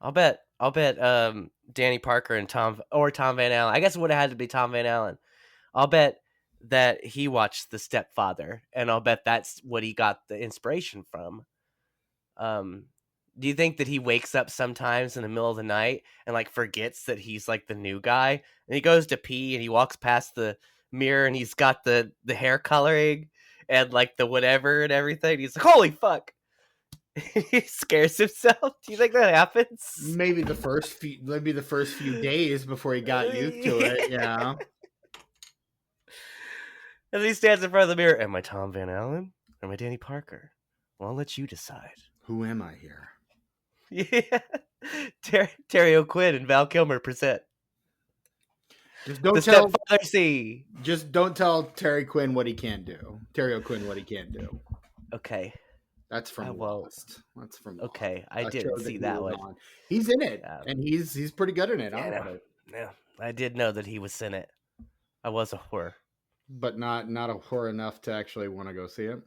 I'll bet Danny Parker and Tom Van Allen. I guess it would have had to be Tom Van Allen. I'll bet that he watched The Stepfather, and I'll bet that's what he got the inspiration from. Do you think that he wakes up sometimes in the middle of the night and like forgets that he's like the new guy, and he goes to pee and he walks past the mirror and he's got the hair coloring and like the whatever and everything? He's like, holy fuck. He scares himself. Do you think that happens? Maybe the first few days before he got used to it. Yeah. And he stands in front of the mirror. Am I Tom Van Allen? Or am I Danny Parker? Well, I'll let you decide. Who am I here? Yeah. Terry O'Quinn and Val Kilmer present. Just don't tell Terry Quinn what he can't do. Terry O'Quinn what he can't do. Okay. That's from Lost. That's from Lost. Okay, I didn't see that one. He's in it, and he's pretty good in it. Yeah, I did know that he was in it. I was a whore, but not a whore enough to actually want to go see it.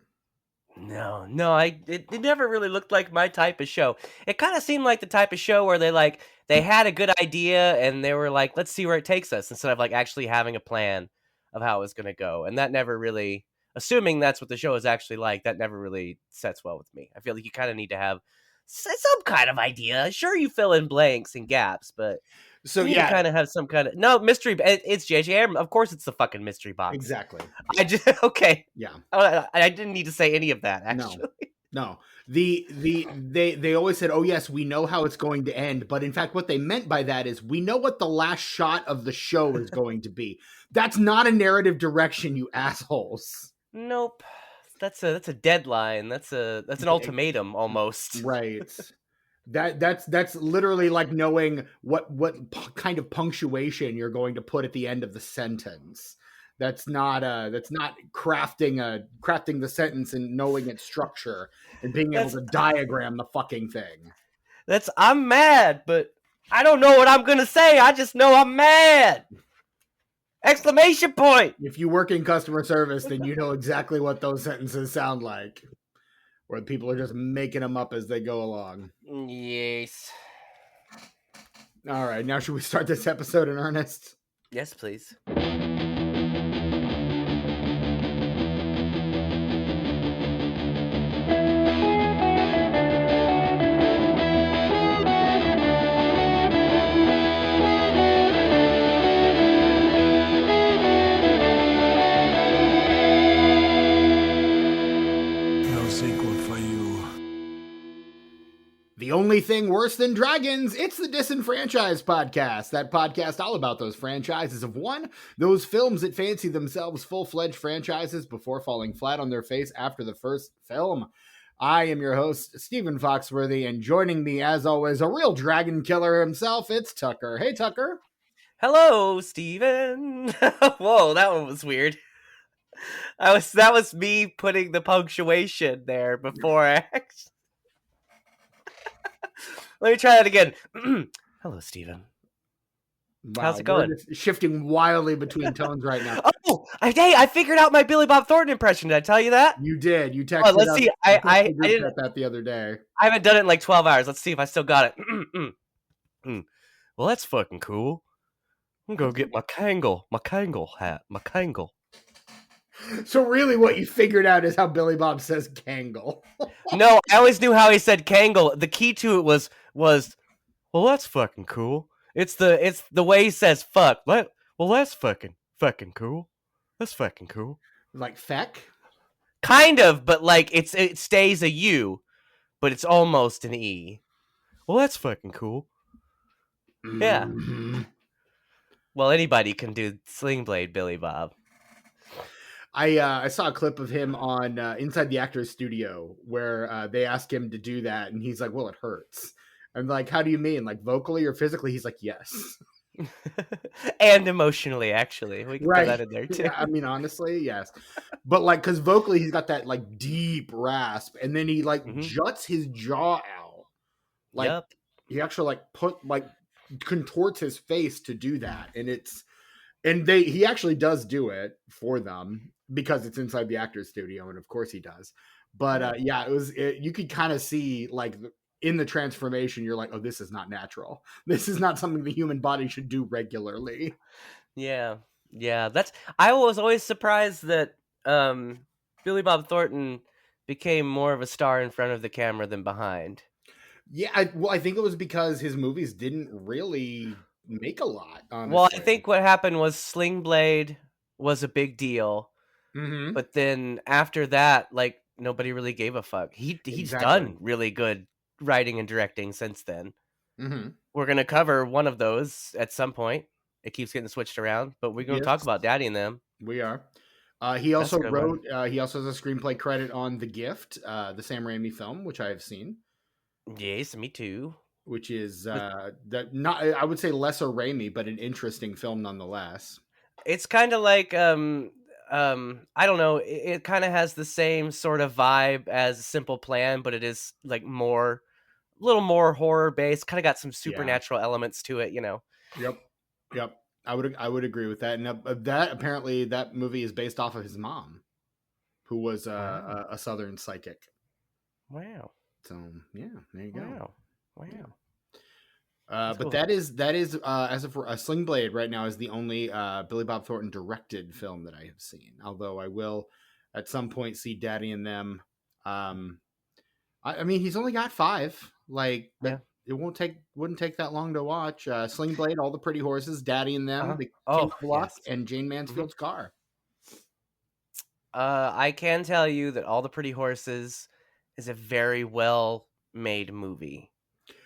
No, it never really looked like my type of show. It kind of seemed like the type of show where they had a good idea and they were like, let's see where it takes us, instead of like actually having a plan of how it was going to go. And that never really, assuming that's what the show is actually like, that never really sets well with me. I feel like you kind of need to have some kind of idea. Sure, you fill in blanks and gaps, but you kind of have some kind of mystery. It's J.J. Abrams. Of course, it's the fucking mystery box. Exactly. Okay. Yeah. I didn't need to say any of that. Actually, no. They always said, "Oh yes, we know how it's going to end," but in fact, what they meant by that is we know what the last shot of the show is going to be. That's not a narrative direction, you assholes. Nope. That's a deadline. That's an ultimatum almost. Right. That's literally like knowing what kind of punctuation you're going to put at the end of the sentence. That's not crafting the sentence and knowing its structure and being able to diagram the fucking thing. I'm mad, but I don't know what I'm gonna say. I just know I'm mad! Exclamation point! If you work in customer service, then you know exactly what those sentences sound like. Where people are just making them up as they go along. Yes. All right, now should we start this episode in earnest? Yes, please. The only thing worse than dragons, it's the Disenfranchised podcast. That podcast all about those franchises of one, those films that fancy themselves full-fledged franchises before falling flat on their face after the first film. I am your host, Stephen Foxworthy, and joining me, as always, a real dragon killer himself, it's Tucker. Hey, Tucker. Hello, Stephen. Whoa, that one was weird. That was me putting the punctuation there before I actually... Let me try that again. Hello, Stephen. Wow, how's it going? We're shifting wildly between tones right now. Oh, I figured out my Billy Bob Thornton impression. Did I tell you that? You did. You texted. Let's see. I did that the other day. I haven't done it in like 12 hours. Let's see if I still got it. Well, that's fucking cool. I'm gonna get my Kangol hat. My Kangol. So really what you figured out is how Billy Bob says Kangol. No, I always knew how he said Kangol. The key to it was, well, that's fucking cool. It's the way he says fuck. Well, that's fucking cool. That's fucking cool. Like feck? Kind of, but like it stays a U, but it's almost an E. Well, that's fucking cool. Yeah. Mm-hmm. Well, anybody can do Sling Blade, Billy Bob. I saw a clip of him on Inside the Actors Studio where they asked him to do that, and he's like, well, it hurts. I'm like, how do you mean? Like vocally or physically? He's like, yes. And emotionally, actually. We can put that in there, too. Yeah, I mean, honestly, yes. But like, because vocally, he's got that like deep rasp, and then he like juts his jaw out. Like, he actually like contorts his face to do that, and he actually does do it for them because it's inside the Actors Studio, and of course he does. But yeah, you could kind of see like in the transformation, you're like, oh, this is not natural. This is not something the human body should do regularly. Yeah. Yeah. I was always surprised that Billy Bob Thornton became more of a star in front of the camera than behind. Yeah, I think it was because his movies didn't really make a lot, Well, I honestly. think what happened was Sling Blade was a big deal, Mm-hmm. but then after that, like nobody really gave a fuck. He's Exactly. done really good writing and directing since then. Mm-hmm. We're gonna cover one of those at some point. It keeps getting switched around, but we're gonna Yes, talk about Daddy and them. we are. He That's also a good one. wrote. He also has a screenplay credit on The Gift, the Sam Raimi film, which I have seen, Yes, me too. which is But that not. I would say lesser Raimi, but an interesting film nonetheless. it's kind of like I don't know. It kind of has the same sort of vibe as Simple Plan, but it is like a little more horror based. Kind of got some Yeah. supernatural elements to it, you know. Yep. Yep. I would agree with that. And that apparently that movie is based off of his mom, who was Wow, a Southern psychic. wow, So yeah, there you go. wow, Yeah. wow. That's But cool. that is as of Sling Blade right now is the only Billy Bob Thornton directed film that I have seen. Although I will at some point see Daddy and Them. Um, I mean, he's only got 5. Like Yeah. that, it wouldn't take that long to watch. Sling Blade, All the Pretty Horses, Daddy and Them, Uh-huh. The King Oh of Block, yes. and Jane hmm Mansfield's Car. I can tell you that All the Pretty Horses is a very well made movie.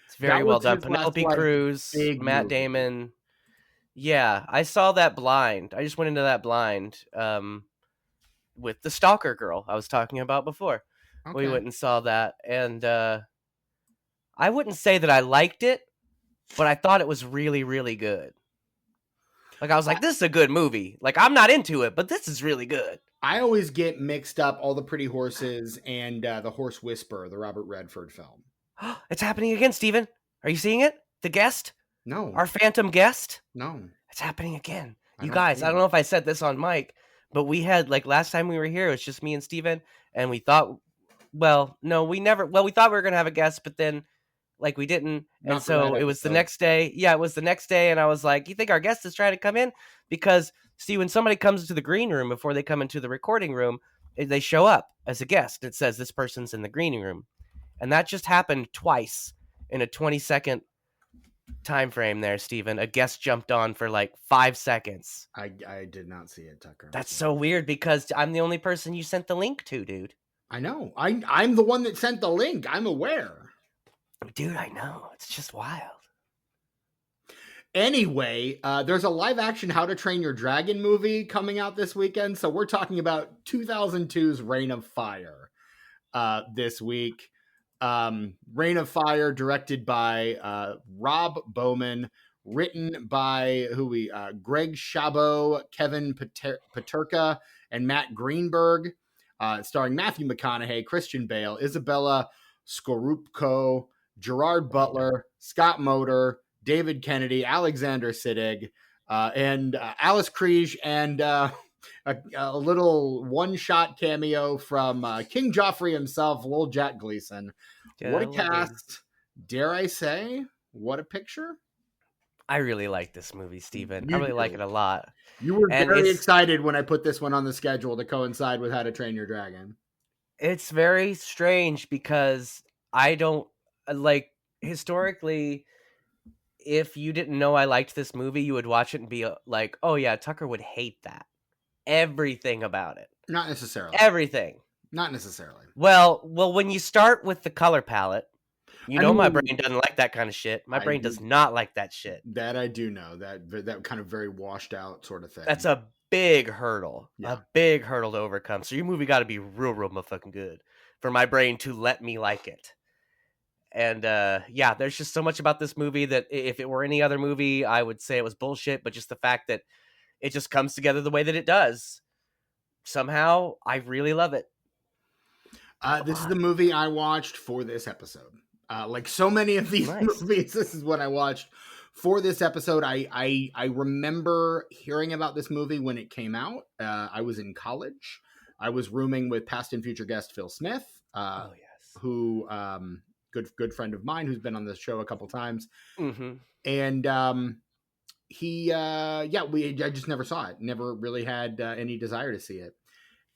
It's very That well was done. his last Penelope like Cruz, big Matt movie. Damon. Yeah, I saw that blind. I just went into that blind with the Stalker Girl I was talking about before. We Okay. went and saw that, and I wouldn't say that I liked it, but I thought it was really, really good. Like I was like, this is a good movie. Like I'm not into it, but this is really good. I always get mixed up All the Pretty Horses and The Horse Whisperer, the Robert Redford film. It's happening again, Steven. Are you seeing it? The guest, No, our phantom guest. no, It's happening again. I You don't guys, see I don't it. know if I said this on mic, but we had like last time we were here, it was just me and Steven, and we thought, well, no, we never, well, we thought we were going to have a guest, but then like we didn't. And Not for that so it was the episode. next day. Yeah, it was the next day. And I was like, you think our guest is trying to come in? Because see, when somebody comes into the green room before they come into the recording room, they show up as a guest. It says this person's in the green room. And that just happened twice in a 20-second time frame there, Steven. A guest jumped on for like 5 seconds. I did not see it, Tucker. That's so weird because I'm the only person you sent the link to, dude. I know. I'm the one that sent the link. I'm aware. Dude, I know. It's just wild. Anyway, there's a live action How to Train Your Dragon movie coming out this weekend. So we're talking about 2002's Reign of Fire this week. Reign of Fire, directed by Rob Bowman, written by Greg Chabot, Kevin Paterka, and Matt Greenberg, starring Matthew McConaughey, Christian Bale, Isabella Scorupco, Gerard Butler, Scott Motor, David Kennedy, Alexander Siddig, and Alice Kriege, and a little one-shot cameo from King Joffrey himself, Lil Jack Gleason. Yeah, What I a love him. cast! Dare I say? What a picture! I really like this movie, Steven. I You really like it do. a lot. You were And very excited when I put this one on the schedule to coincide with How to Train Your Dragon. it's very strange because I don't like historically if you didn't know I liked this movie, you would watch it and be like, "Oh yeah, Tucker would hate that." Everything about it. Not necessarily. Everything. Not necessarily. Well, when you start with the color palette, you I know my mean, brain doesn't like that kind of shit. My I brain do does not like that shit. that. I do know that kind of very washed out sort of thing. That's a big hurdle. Yeah. A big hurdle to overcome. So your movie got to be real motherfucking good for my brain to let me like it. And yeah, there's just so much about this movie that if it were any other movie, I would say it was bullshit. But just the fact that it just comes together the way that it does, somehow I really love it. This is the movie I watched for this episode. Like so many of these Nice. movies, this is what I watched for this episode. I remember hearing about this movie when it came out. I was in college. I was rooming with past and future guest Phil Smith, Oh yes. who good friend of mine who's been on this show a couple times, Mm-hmm. and I just never saw it. Never really had any desire to see it.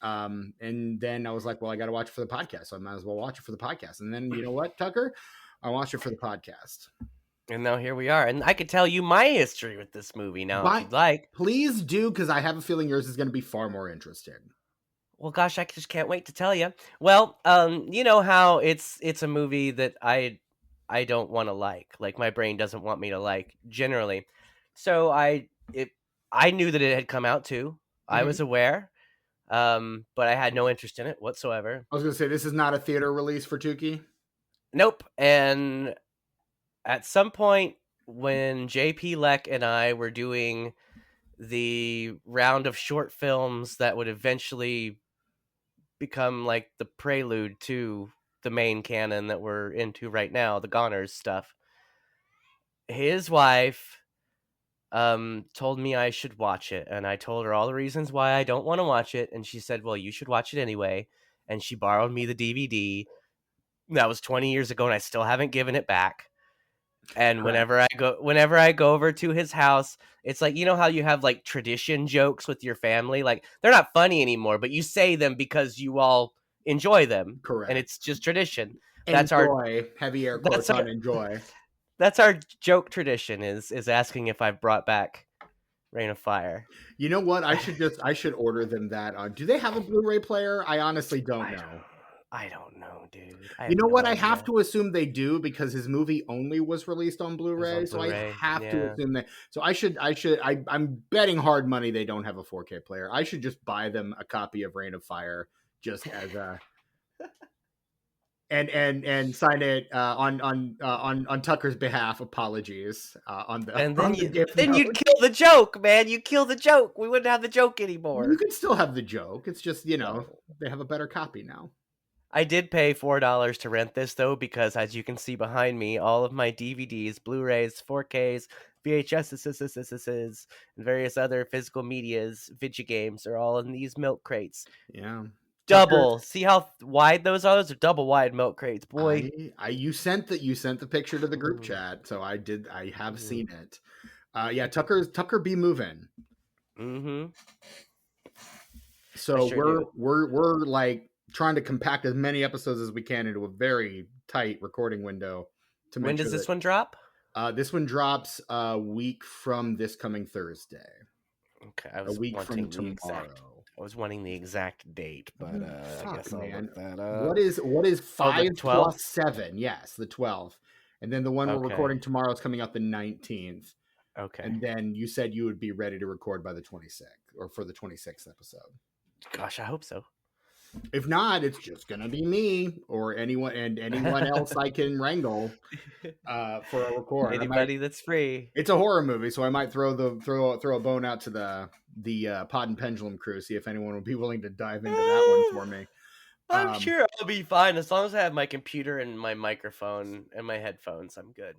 And then I was like, well, I got to watch it for the podcast, so I might as well watch it for the podcast. And then you know what, Tucker, I watched it for the podcast. And now here we are, and I could tell you my history with this movie now if you'd like. Please do, because I have a feeling yours is going to be far more interesting. Well, gosh, I just can't wait to tell you. Well, you know how it's a movie that I don't want to like my brain doesn't want me to like generally. So I knew that it had come out too. I was aware, but I had no interest in it whatsoever. I was going to say, this is not a theater release for Tukey. Nope. And at some point when JP Leck and I were doing the round of short films that would eventually become like the prelude to the main canon that we're into right now, the Goners stuff, his wife told me I should watch it, and I told her all the reasons why I don't want to watch it, and she said, well, you should watch it anyway, and she borrowed me the DVD. That was 20 years ago, and I still haven't given it back. And whenever I go over to his house, it's like, you know how you have like tradition jokes with your family? Like, they're not funny anymore, but you say them because you all enjoy them. Correct. And it's just tradition. That's enjoy. Heavy air quotes on enjoy. That's our joke tradition is asking if I've brought back Reign of Fire. You know what? I should order them that. Do they have a Blu-ray player? I honestly don't know. I don't know, dude. You know what? I have to assume they do because his movie only was released on Blu-ray, so I have to assume that. So I'm betting hard money they don't have a 4K player. I should just buy them a copy of Reign of Fire just as a and sign it on Tucker's behalf. Apologies on the and then you'd kill the joke, man. You kill the joke. We wouldn't have the joke anymore. You could still have the joke. It's just they have a better copy now. I did pay $4 to rent this, though, because as you can see behind me, all of my DVDs, Blu-rays, 4Ks, VHSs, and various other physical medias, video games are all in these milk crates. Yeah. Double. See how wide those are? Those are double wide milk crates, boy. You sent the picture to the group chat, so I have seen it. Yeah, Tucker be moving. Mm-hmm. So we're like trying to compact as many episodes as we can into a very tight recording window. When does this one drop? This one drops a week from this coming Thursday. Okay, a week from tomorrow. I was wanting the exact date, but I guess I'll look that up. What is 5 plus 7? Yes, the 12th. And then the one we're recording tomorrow is coming out the 19th. Okay. And then you said you would be ready to record by the 26th or for the 26th episode. Gosh, I hope so. If not, it's just gonna be me or anyone else I can wrangle for a record. Anybody that's free. It's a horror movie, so I might throw a bone out to the Pod and Pendulum crew, see if anyone would be willing to dive into that one for me. I'm sure I'll be fine as long as I have my computer and my microphone and my headphones. I'm good.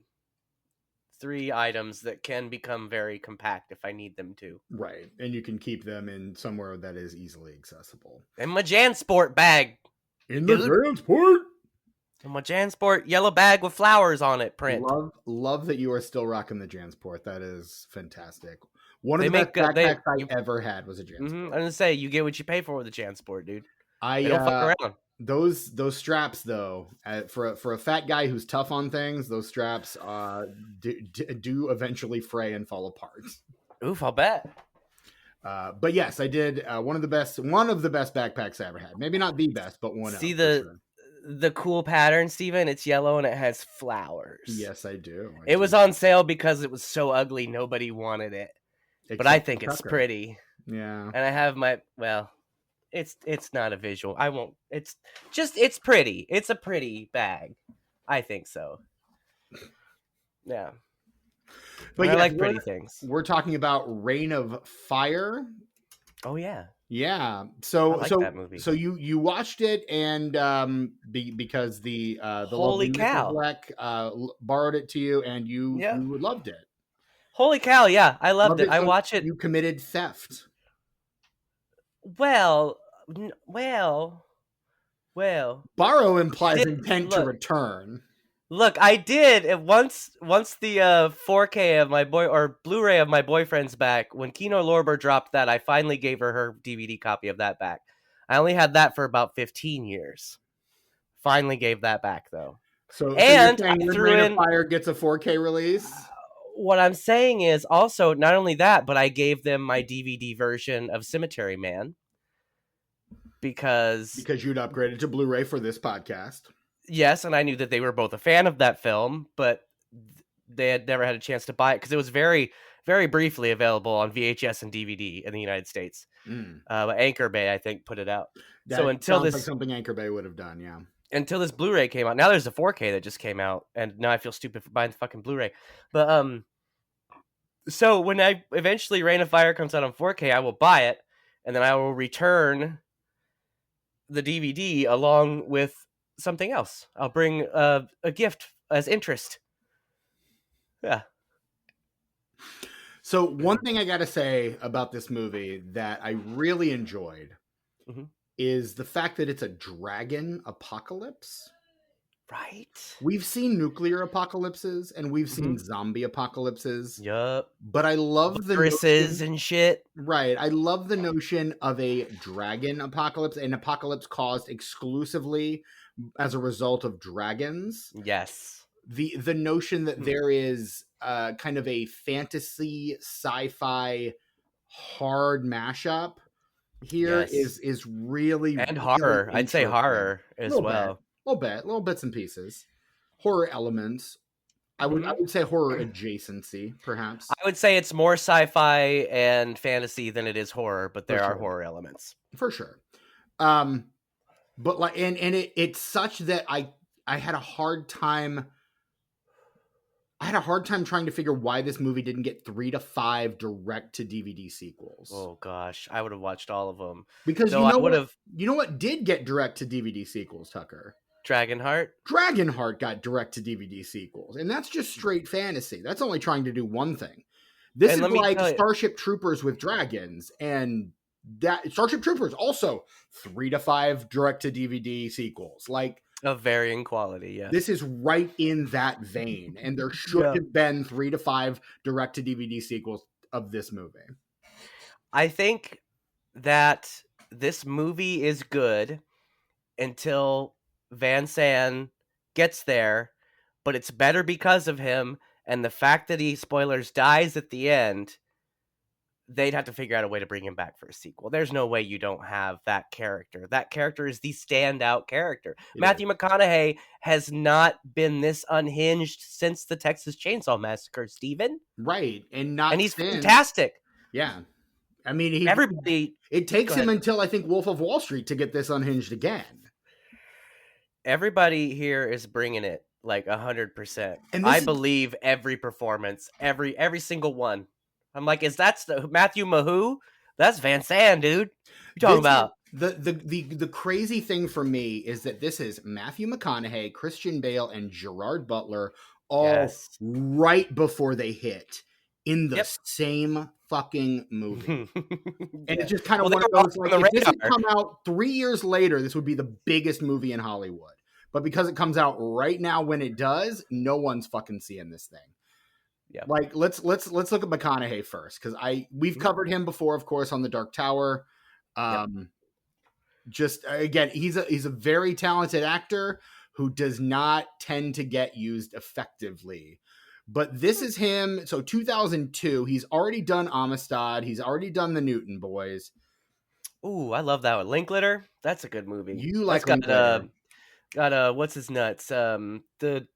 3 items that can become very compact if I need them to. Right, and you can keep them in somewhere that is easily accessible. In my JanSport bag. In the JanSport? In my JanSport yellow bag with flowers on it print. Love that you are still rocking the JanSport. That is fantastic. One of the best backpacks I ever had was a JanSport. I'm going to say, you get what you pay for with a JanSport, dude. They don't fuck around. Those straps, though, for a fat guy who's tough on things, those straps do eventually fray and fall apart. Oof, I'll bet. But yes, I did one of the best backpacks I ever had. Maybe not the best, but one. See the cool pattern, Steven? It's yellow and it has flowers. Yes, I do. It was on sale because it was so ugly nobody wanted it. But I think it's pretty. Yeah. And I have it's not a visual. I won't. It's pretty. It's a pretty bag. I think so. Yeah. But I like pretty things. We're talking about Reign of Fire. Oh yeah. Yeah. So that movie. So you watched it and because the Holy cow borrowed it to you and you loved it. Holy cow, yeah. I loved it. I watched it. You committed theft. Well. Borrow implies intent to return. Look, I did once the 4K of my boy or Blu-ray of my boyfriend's back. When Kino Lorber dropped that, I finally gave her DVD copy of that back. I only had that for about 15 years. Finally gave that back though. So you're And saying I When threw Rain of in Fire gets a 4K release what I'm saying is also not only that, but I gave them my DVD version of Cemetery Man because because you'd upgraded to Blu-ray for this podcast. yes, and I knew that they were both a fan of that film, but they had never had a chance to buy it because it was very, very briefly available on VHS and DVD in the United States. But Anchor Bay, I think, put it out. So That sounds like something Anchor Bay would have done, yeah. until this Blu-ray came out, now there's a 4K that just came out, and now I feel stupid for buying the fucking Blu-ray. But so when I eventually Rain of Fire comes out on 4K, I will buy it, and then I will return the DVD along with something else. I'll bring a gift as interest. Yeah. So one thing I got to say about this movie that I really enjoyed is the fact that it's a dragon apocalypse. Right. We've seen nuclear apocalypses and we've seen zombie apocalypses. Yup. But I love the viruses and shit. Right. I love the notion of a dragon apocalypse, an apocalypse caused exclusively as a result of dragons. Yes. The notion that there is kind of a fantasy sci-fi hard mashup here is really and horror. really I'd say horror as well. Little bits and pieces, horror elements. I would say horror adjacency, perhaps. I would say it's more sci-fi and fantasy than it is horror, but there are horror elements for sure. But like, and it's such that I had a hard time. I had a hard time trying to figure why this movie didn't get 3 to 5 direct to DVD sequels. Oh gosh, I would have watched all of them because you know what did get direct to DVD sequels, Tucker? Dragonheart. Dragonheart got direct to DVD sequels, and that's just straight fantasy. That's only trying to do one thing. This is like Starship Troopers with dragons, and that Starship Troopers also 3 to 5 direct to DVD sequels. Like of varying quality, yeah. This is right in that vein, and there should have been 3 to 5 direct to DVD sequels of this movie. I think that this movie is good until Van Sant gets there, but it's better because of him, and the fact that he, spoilers, dies at the end, they'd have to figure out a way to bring him back for a sequel. There's no way you don't have that character. That character is the standout character. Matthew McConaughey has not been this unhinged since the Texas Chainsaw Massacre, Steven. Right, and he's fantastic. Yeah. I mean, everybody. It takes him until I think Wolf of Wall Street to get this unhinged again. Everybody here is bringing it like 100%. I believe every performance, every single one. I'm like, is that Matthew Mahoo? That's Van Sant, dude. You talking about? The crazy thing for me is that this is Matthew McConaughey, Christian Bale, and Gerard Butler all right before they hit in the same fucking movie. And it's just kind of one of those, like, if this had come out 3 years later, this would be the biggest movie in Hollywood. But because it comes out right now when it does, no one's fucking seeing this thing. Yeah. Like, let's look at McConaughey first, because we've covered him before, of course, on The Dark Tower. Just again, he's a very talented actor who does not tend to get used effectively. But this is him. So 2002, he's already done Amistad. He's already done The Newton Boys. Ooh, I love that one. Linklater. That's a good movie. You like Linklater. Got what's his nuts? The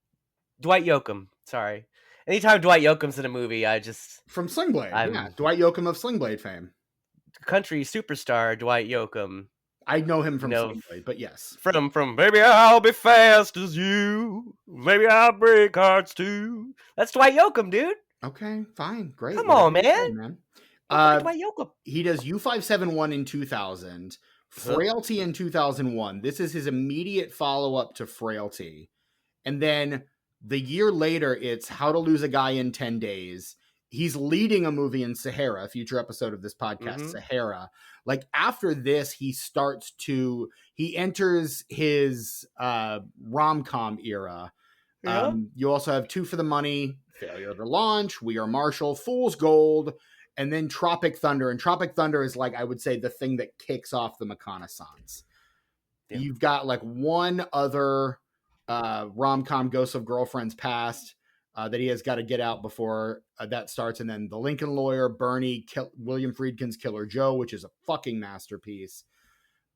Dwight Yoakam. Sorry. Anytime Dwight Yoakam's in a movie, I just from Sling Blade. Dwight Yoakam of Sling Blade fame. Country superstar Dwight Yoakam. I know him from Sling Blade, but yes. From Maybe I'll Be Fast as You. Maybe I'll Break Hearts Too. That's Dwight Yoakam, dude. Okay, fine. Great. Come on, man. Dwight Yoakam. He does U571 in 2000. Frailty in 2001. This is his immediate follow-up to Frailty. And then the year later, it's How to Lose a Guy in 10 Days. He's leading a movie in Sahara, a future episode of this podcast, Sahara. Like, after this, he enters his rom-com era Yeah. You also have Two for the Money, Failure to Launch, We Are Marshall, Fool's Gold, and then Tropic Thunder. And Tropic Thunder is like, I would say, the thing that kicks off the McConaissance. Yeah. You've got like one other rom-com, Ghosts of Girlfriends Past, that he has got to get out before that starts. And then The Lincoln Lawyer, Bernie, William Friedkin's Killer Joe, which is a fucking masterpiece.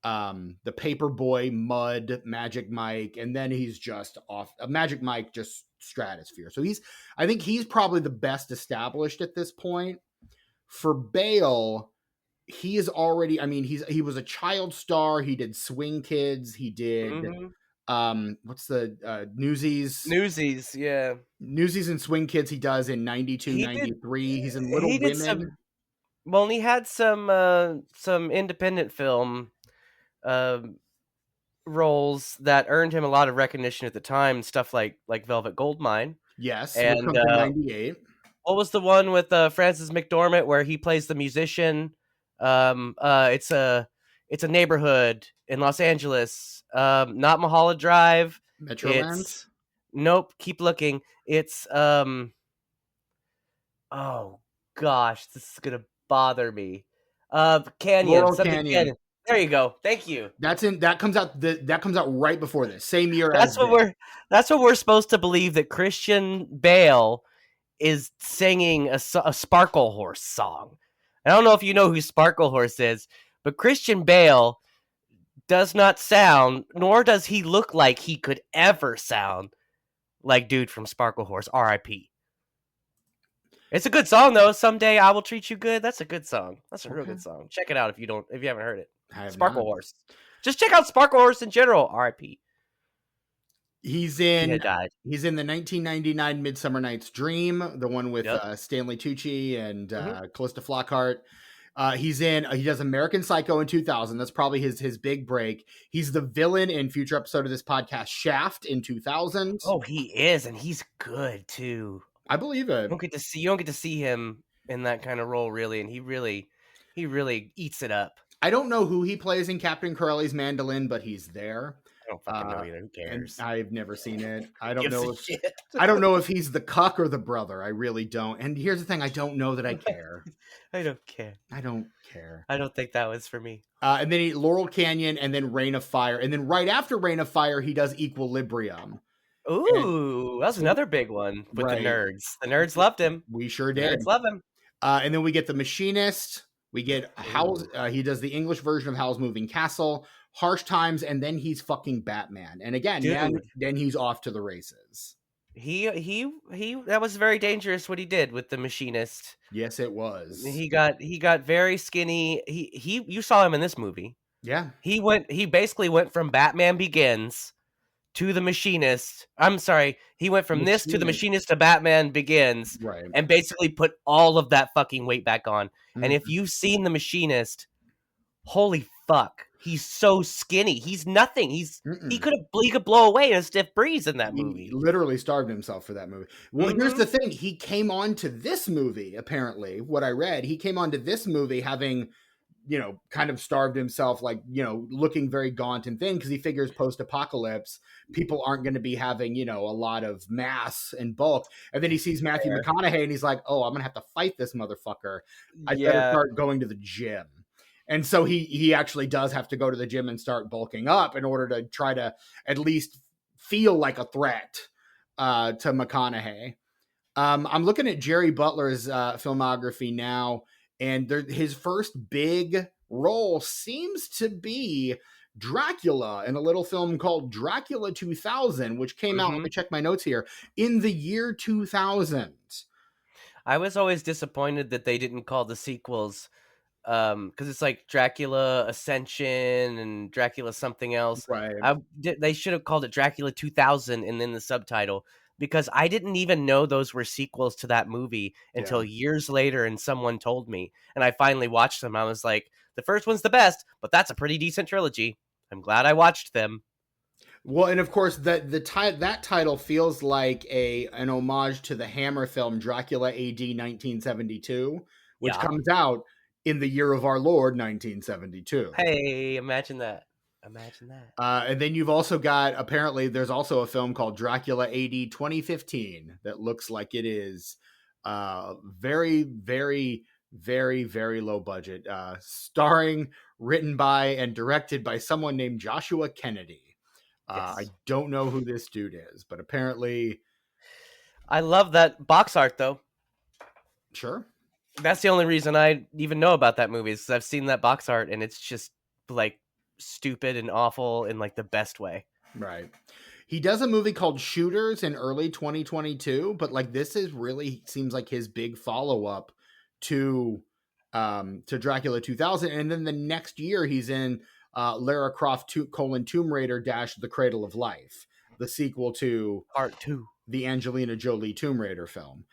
The Paperboy, Mud, Magic Mike, and then he's just off. Magic Mike, just stratosphere. So I think he's probably the best established at this point. For Bale, he is already. I mean, he was a child star. He did Swing Kids. He did. What's the Newsies? Newsies, yeah. Newsies and Swing Kids. He does in 92, 93. He's in Little Women. And he had some independent film roles that earned him a lot of recognition at the time. Stuff like Velvet Goldmine. Yes, and which comes in 98. What was the one with Francis McDormand where he plays the musician? It's a neighborhood in Los Angeles. Not Mulholland Drive. Metroland. Nope. Keep looking. It's oh gosh, this is gonna bother me. Canyon. Canyon. There you go. Thank you. That comes out right before this. Same year. That's what we're supposed to believe, that Christian Bale is singing a Sparkle Horse song. I don't know if you know who Sparkle Horse is, but Christian Bale does not sound, nor does he look like he could ever sound like dude from Sparkle Horse. R.I.P. It's a good song though. Someday I Will Treat You Good. That's a good song. That's a real good song. Check it out if you haven't heard it. Sparkle Horse. Just check out Sparkle Horse in general. R.I.P. He's in the 1999 Midsummer Night's Dream, the one with Stanley Tucci and Callista Flockhart. He does American Psycho in 2000. That's probably his big break. He's the villain in future episode of this podcast, Shaft, in 2000. Oh, he is, and he's good too. I believe it. You don't get to see him in that kind of role really, and he really eats it up. I don't know who he plays in Captain Corelli's Mandolin, but he's there. I don't fucking know either. Who cares? I've never seen it. I don't know if he's the cuck or the brother. I really don't. And here's the thing: I don't know that I care. I don't care. I don't care. I don't think that was for me. And then Laurel Canyon, and then Reign of Fire, and then right after Reign of Fire, he does Equilibrium. Ooh, that was another big one with the nerds. The nerds loved him. We sure did. Nerds love him. And then we get The Machinist. We get Howl's. He does the English version of Howl's Moving Castle, Harsh Times, and then he's fucking Batman. And again, then he's off to the races. That was very dangerous what he did with The Machinist. Yes, it was. He got very skinny. You saw him in this movie. Yeah. He basically went from Batman Begins to The Machinist. I'm sorry. He went from this to The Machinist to Batman Begins. Right. And basically put all of that fucking weight back on. Mm-hmm. And if you've seen The Machinist, holy fuck. He's so skinny. He's nothing. He could blow away in a stiff breeze in that movie. He literally starved himself for that movie. Well, here's the thing. He came on to this movie, apparently, what I read. He came on to this movie having, kind of starved himself, looking very gaunt and thin, because he figures post-apocalypse, people aren't going to be having, a lot of mass and bulk. And then he sees Matthew McConaughey and he's like, oh, I'm going to have to fight this motherfucker. I better start going to the gym. And so he actually does have to go to the gym and start bulking up in order to try to at least feel like a threat to McConaughey. I'm looking at Jerry Butler's filmography now, and his first big role seems to be Dracula in a little film called Dracula 2000, which came out, let me check my notes here, in the year 2000. I was always disappointed that they didn't call the sequels, because it's like Dracula Ascension and Dracula something else. Right. They should have called it Dracula 2000 and then the subtitle, because I didn't even know those were sequels to that movie until years later, and someone told me, and I finally watched them. I was like, the first one's the best, but that's a pretty decent trilogy. I'm glad I watched them. Well, and of course, that title feels like an homage to the Hammer film Dracula AD 1972, which comes out in the year of our Lord, 1972. Hey, imagine that. Imagine that. And then you've also got, apparently, there's also a film called Dracula AD 2015 that looks like it is very, very, very, very low budget, starring, written by, and directed by someone named Joshua Kennedy. I Yes. don't know who this dude is, but apparently, I love that box art though. sure. That's the only reason I even know about that movie is 'cause I've seen that box art and it's just like stupid and awful in like the best way. Right. He does a movie called Shooters in early 2022, but like this is really seems like his big follow-up to Dracula 2000. And then the next year he's in Lara Croft Tomb Raider - The Cradle of Life, the sequel to Part 2. the Angelina Jolie Tomb Raider film.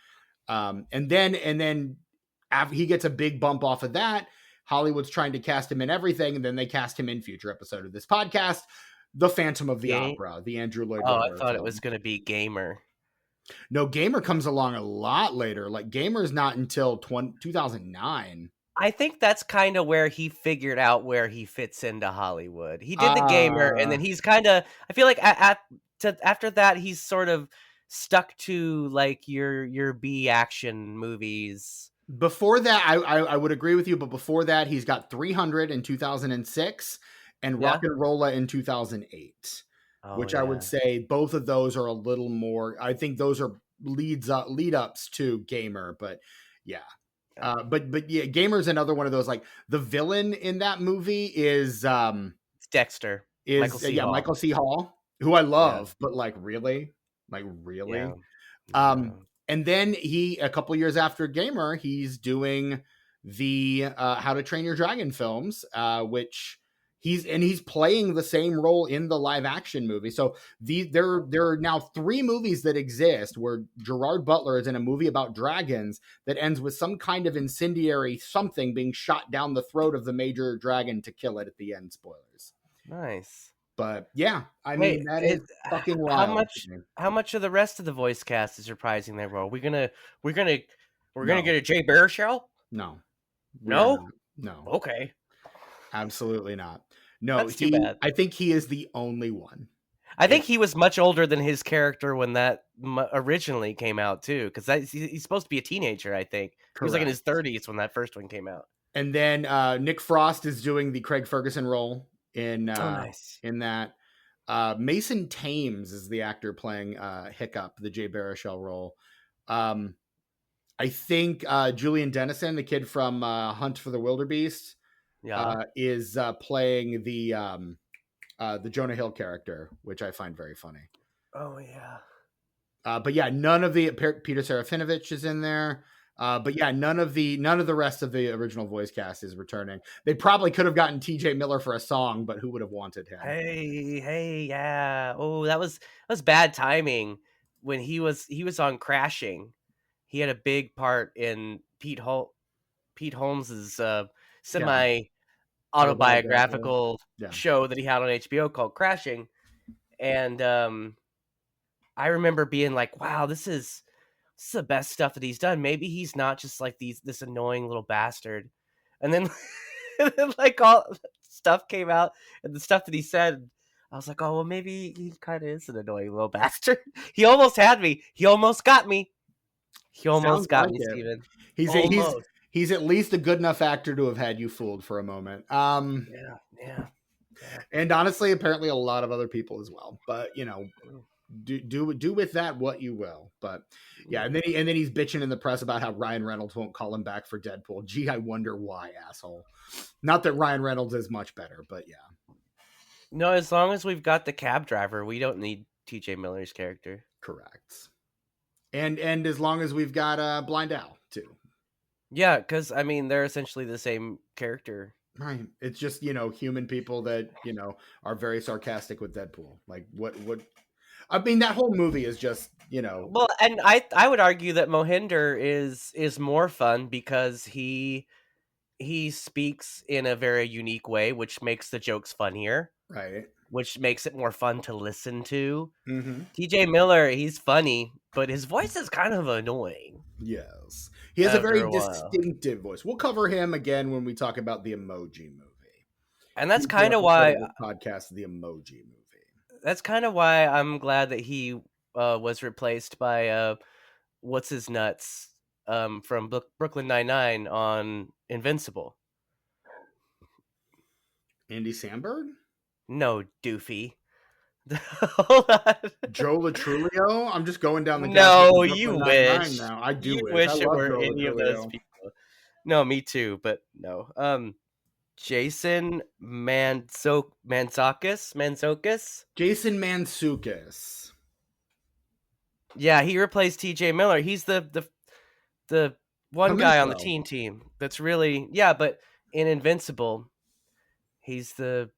And then after he gets a big bump off of that, Hollywood's trying to cast him in everything, and then they cast him in future episode of this podcast, The Phantom of the Opera, the Andrew Lloyd Oh, I Webber thought it film. was going to be Gamer. No, Gamer comes along a lot later. Like Gamer's not until 2009. I think that's kind of where he figured out where he fits into Hollywood. He did the Gamer, and then he's kind of. I feel like after that, he's sort of stuck to like your B action movies. Before that, I would agree with you, but before that, he's got 300 in 2006 and Yeah? Rock'n'Rolla in 2008, which I would say both of those are a little more. I think those are lead ups to Gamer, but yeah. But yeah, Gamer's another one of those. Like the villain in that movie is It's Dexter. Michael C. Hall, who I love, but like really. Yeah. And then a couple years after Gamer, he's doing the How to Train Your Dragon films, which he's playing the same role in the live action movie. So there are now 3 movies that exist where Gerard Butler is in a movie about dragons that ends with some kind of incendiary something being shot down the throat of the major dragon to kill it at the end. Spoilers. Nice. But yeah, I mean that is fucking wild. How much of the rest of the voice cast is reprising their role? We're gonna get a Jay Baruchel? No. Okay. Absolutely not. No, that's too bad. I think he is the only one. I think he was much older than his character when that originally came out too, because he's supposed to be a teenager. I think he was like in his 30s when that first one came out. And then Nick Frost is doing the Craig Ferguson role in nice. In that. Mason Thames is the actor playing Hiccup, the Jay Baruchel role. I think Julian Dennison, the kid from Hunt for the Wildebeest, is playing the Jonah Hill character, which I find very funny. Oh yeah. But yeah, none of the Peter Serafinovich is in there. But yeah, none of the rest of the original voice cast is returning. They probably could have gotten T.J. Miller for a song, but who would have wanted him? Hey, yeah. Oh, that was bad timing when he was on Crashing. He had a big part in Pete Holmes's semi autobiographical show that he had on HBO called Crashing, and I remember being like, "Wow, this is the best stuff that he's done. Maybe he's not just like this annoying little bastard." And then, like all stuff came out and the stuff that he said, I was like, "Oh, well, maybe he kind of is an annoying little bastard." He almost had me. He almost got me. He almost got me, Steven. He's at least a good enough actor to have had you fooled for a moment. Yeah. And honestly, apparently a lot of other people as well. But you know, do with that what you will. But yeah, and then he's bitching in the press about how Ryan Reynolds won't call him back for Deadpool. Gee, I wonder why, asshole. Not that Ryan Reynolds is much better, but yeah. No, as long as we've got the cab driver, we don't need T.J. Miller's character. Correct. And as long as we've got Blind Al too. Yeah, because I mean they're essentially the same character. Right. It's just, human people that, are very sarcastic with Deadpool. Like what I mean, that whole movie is just, Well, and I would argue that Mohinder is more fun because he speaks in a very unique way, which makes the jokes funnier. Right. Which makes it more fun to listen to. Mm-hmm. T.J. Miller, he's funny, but his voice is kind of annoying. Yes. He has a very distinctive voice. We'll cover him again when we talk about the Emoji Movie. And that's Future kind of episode why of this podcast, the Emoji Movie. I'm glad that he was replaced by what's his nuts from Brooklyn Nine-Nine on Invincible. Andy Samberg? No, doofy. Hold on. Joe Latrulio? I'm just going down the cast of No, you Brooklyn Nine-Nine wish. now. I do You wish. I wish it love were Joe any of those Latrulio. people. No, me too, but no. Jason Mantzoukas? Jason Mantzoukas. Yeah, he replaced TJ Miller. He's the one guy on the Pimento. teen team that's really, yeah, but in Invincible, he's the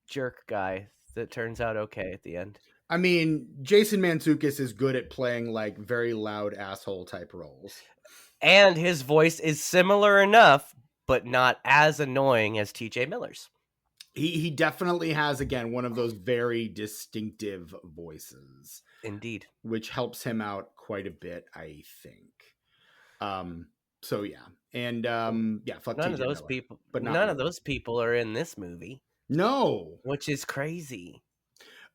jerk guy that turns out okay at the end. I mean, Jason Mantzoukas is good at playing like very loud asshole type roles. And his voice is similar enough, but not as annoying as TJ Miller's. He definitely has, again, one of those very distinctive voices. Indeed. Which helps him out quite a bit, I think. So yeah. And fuck none TJ of those Miller, people but none really. of those people are in this movie. No. Which is crazy.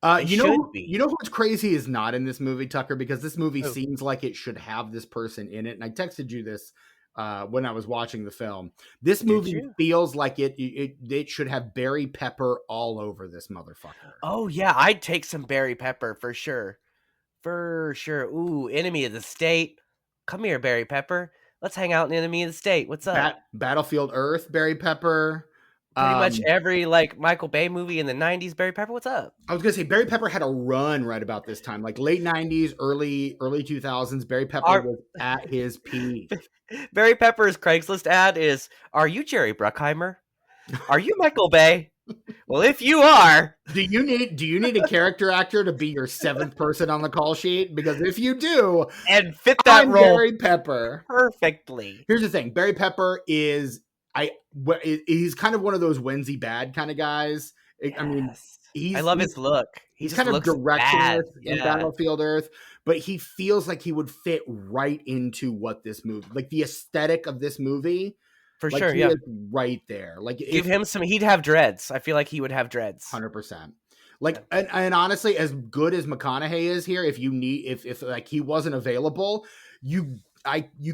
You know what's crazy is not in this movie, Tucker, because this movie seems like it should have this person in it. And I texted you this when I was watching the film. This movie feels like it should have Barry Pepper all over this motherfucker. Oh yeah, I'd take some Barry Pepper for sure. For sure. Ooh, Enemy of the State. Come here, Barry Pepper. Let's hang out in Enemy of the State. What's up? Battlefield Earth, Barry Pepper. Pretty much every like Michael Bay movie in the 90s, Barry Pepper, what's up? I was gonna say Barry Pepper had a run right about this time, like late 90s, early 2000s. Barry Pepper was at his peak. Barry Pepper's Craigslist ad is, "Are you Jerry Bruckheimer? Are you Michael Bay? Well, if you are, do you need a character actor to be your seventh person on the call sheet? Because if you do, and fit that role, Barry Pepper perfectly." Here's the thing: Barry Pepper is he's kind of one of those when's bad kind of guys. Yes. I mean, I love his look. He's kind of directionless in Battlefield Earth, but he feels like he would fit right into what this movie, like the aesthetic of this movie. For like sure, he is right there. Like give him some, he'd have dreads. I feel like he would have dreads. 100%. Like, and honestly, as good as McConaughey is here, if you need, if like he wasn't available, you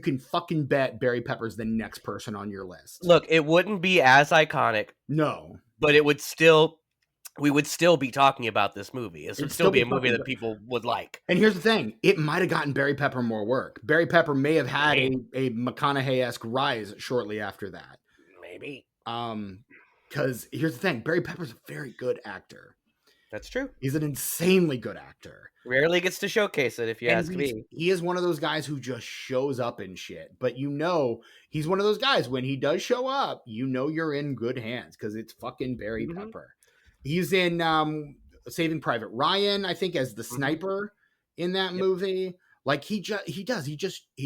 can fucking bet Barry Pepper's the next person on your list. Look, it wouldn't be as iconic. No, but it would still, we would still be talking about this movie. It would still be a movie that people would like. And here's the thing: it might have gotten Barry Pepper more work. Barry Pepper may have had a McConaughey-esque rise shortly after that. Maybe. Because here's the thing: Barry Pepper's a very good actor. That's true. He's an insanely good actor. Rarely gets to showcase it, if you ask me. He is one of those guys who just shows up in shit. But he's one of those guys, when he does show up, you're in good hands because it's fucking Barry Pepper. He's in Saving Private Ryan, I think, as the sniper in that movie. Like he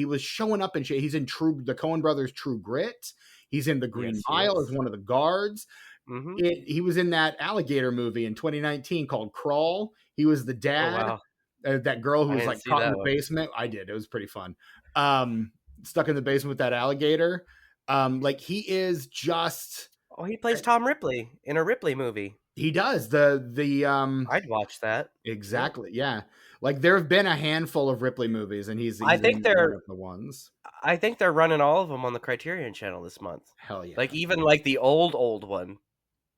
was showing up in shit. He's in the Coen Brothers True Grit. He's in The Green Mile as one of the guards. He was in that alligator movie in 2019 called Crawl. He was the dad. Oh, wow. That girl who was like caught in the basement. I did. It was pretty fun. Stuck in the basement with that alligator. Like he is just. Oh, he plays Tom Ripley in a Ripley movie. He does I'd watch that. Exactly. Yeah. Like there have been a handful of Ripley movies, and he's I think they're one of the ones. I think they're running all of them on the Criterion Channel this month. Hell yeah! Like even like the old one,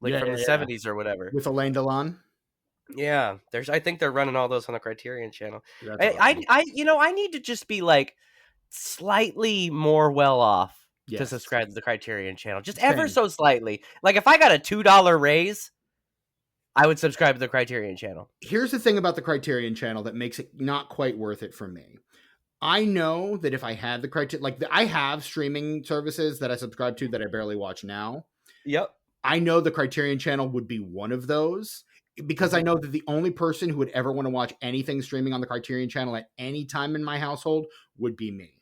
like from the 70s or whatever, with Alain Delon. Yeah, I think they're running all those on the Criterion Channel. I need to just be like slightly more well off to subscribe to the Criterion Channel, just ever so slightly. Like if I got a $2 raise, I would subscribe to the Criterion Channel. Here's the thing about the Criterion Channel that makes it not quite worth it for me. I know that if I had the Criterion, I have streaming services that I subscribe to that I barely watch now. Yep. I know the Criterion Channel would be one of those, because I know that the only person who would ever want to watch anything streaming on the Criterion Channel at any time in my household would be me.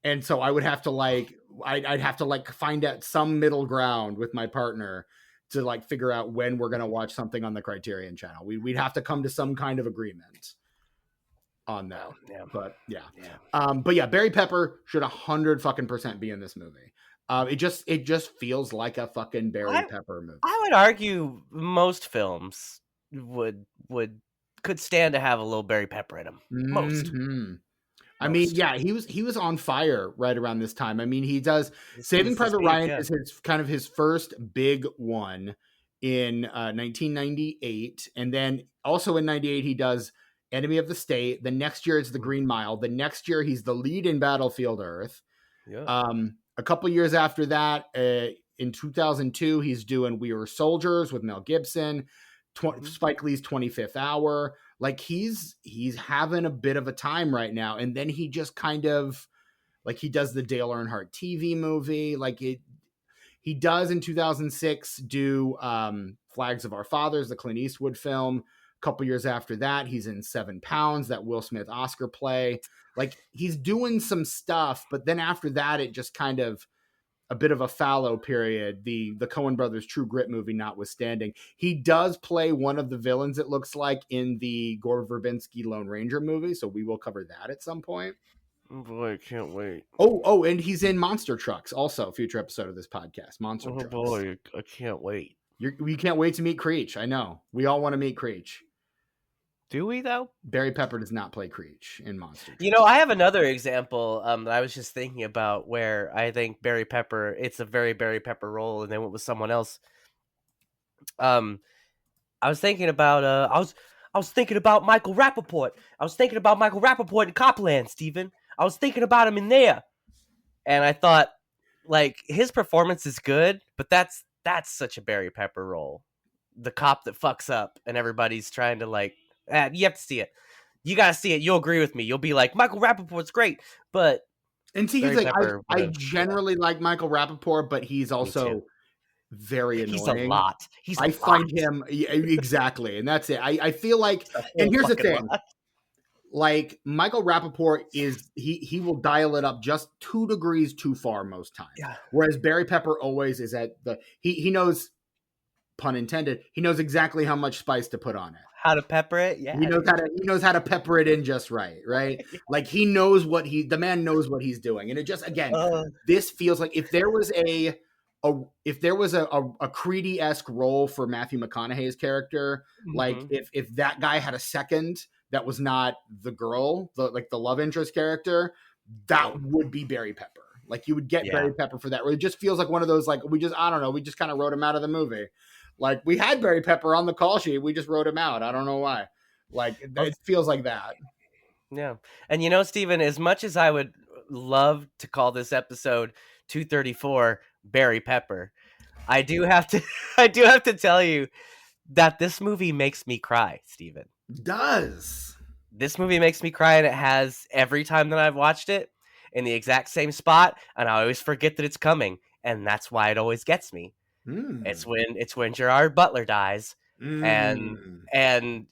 And so I would have to I'd have to find out some middle ground with my partner to figure out when we're going to watch something on the Criterion Channel. We'd have to come to some kind of agreement on that. Yeah. But yeah. But yeah, Barry Pepper should 100% be in this movie. It just feels like a fucking Barry I Pepper movie. I would argue most films would could stand to have a little Barry Pepper in them. Most. Mhm. I mean, Most. yeah, he was on fire right around this time. I mean, he does Saving He's his Private peak, Ryan yeah. is his kind of his first big one in 1998, and then also in 98 he does Enemy of the State. The next year it's The Green Mile. The next year he's the lead in Battlefield Earth. Yeah. A couple years after that, in 2002, he's doing We Were Soldiers with Mel Gibson, Spike Lee's 25th Hour. Like he's having a bit of a time right now, and then he just kind of like he does the Dale Earnhardt TV movie. He does in 2006 do Flags of Our Fathers, the Clint Eastwood film. A couple years after that, he's in 7 Pounds, that Will Smith Oscar play. Like he's doing some stuff, but then after that, it just kind of a bit of a fallow period. The Coen Brothers True Grit movie notwithstanding, he does play one of the villains, it looks like, in the Gore Verbinski Lone Ranger movie. So we will cover that at some point. Oh boy, I can't wait. Oh, and he's in Monster Trucks, also future episode of this podcast. Monster Oh Trucks. boy, I can't wait. We can't wait to meet Creech. I know. We all want to meet Creech. Do we though? Barry Pepper does not play Creech in Monster Trucks. You know, I have another example that I was just thinking about where I think Barry Pepper, it's a very Barry Pepper role, and they went with someone else. I was thinking about I was thinking about Michael Rappaport. I was thinking about Michael Rappaport in Copland, Steven. I was thinking about him in there. And I thought, like, his performance is good, but that's such a Barry Pepper role. The cop that fucks up and everybody's trying to, like, you have to see it. You got to see it. You'll agree with me. You'll be like, Michael Rappaport's great, but and see, he's Barry like, Pepper I would've- generally like Michael Rappaport, but he's Me also too. very annoying. He's a lot. I find him exactly, and that's it. I feel like, and here's the thing: like Michael Rappaport is he will dial it up just 2 degrees too far most times. Yeah. Whereas Barry Pepper always is at the he knows, pun intended, he knows exactly how much spice to put on it. How to pepper it? Yeah. He knows how to pepper it in just right? Like he knows the man knows what he's doing, and it just again, this feels like if there was a Creedy-esque role for Matthew McConaughey's character, like if that guy had a second that was not the girl, the love interest character, that would be Barry Pepper. Like you would get Barry Pepper for that. Where it just feels like one of those, like we just kind of wrote him out of the movie. Like we had Barry Pepper on the call sheet, we just wrote him out. I don't know why. Like it feels like that. Yeah. And you know, Steven, as much as I would love to call this episode 234 Barry Pepper, I do have to tell you that this movie makes me cry, Steven. Does. This movie makes me cry, and it has every time that I've watched it in the exact same spot, and I always forget that it's coming, and that's why it always gets me. It's when Gerard Butler dies, and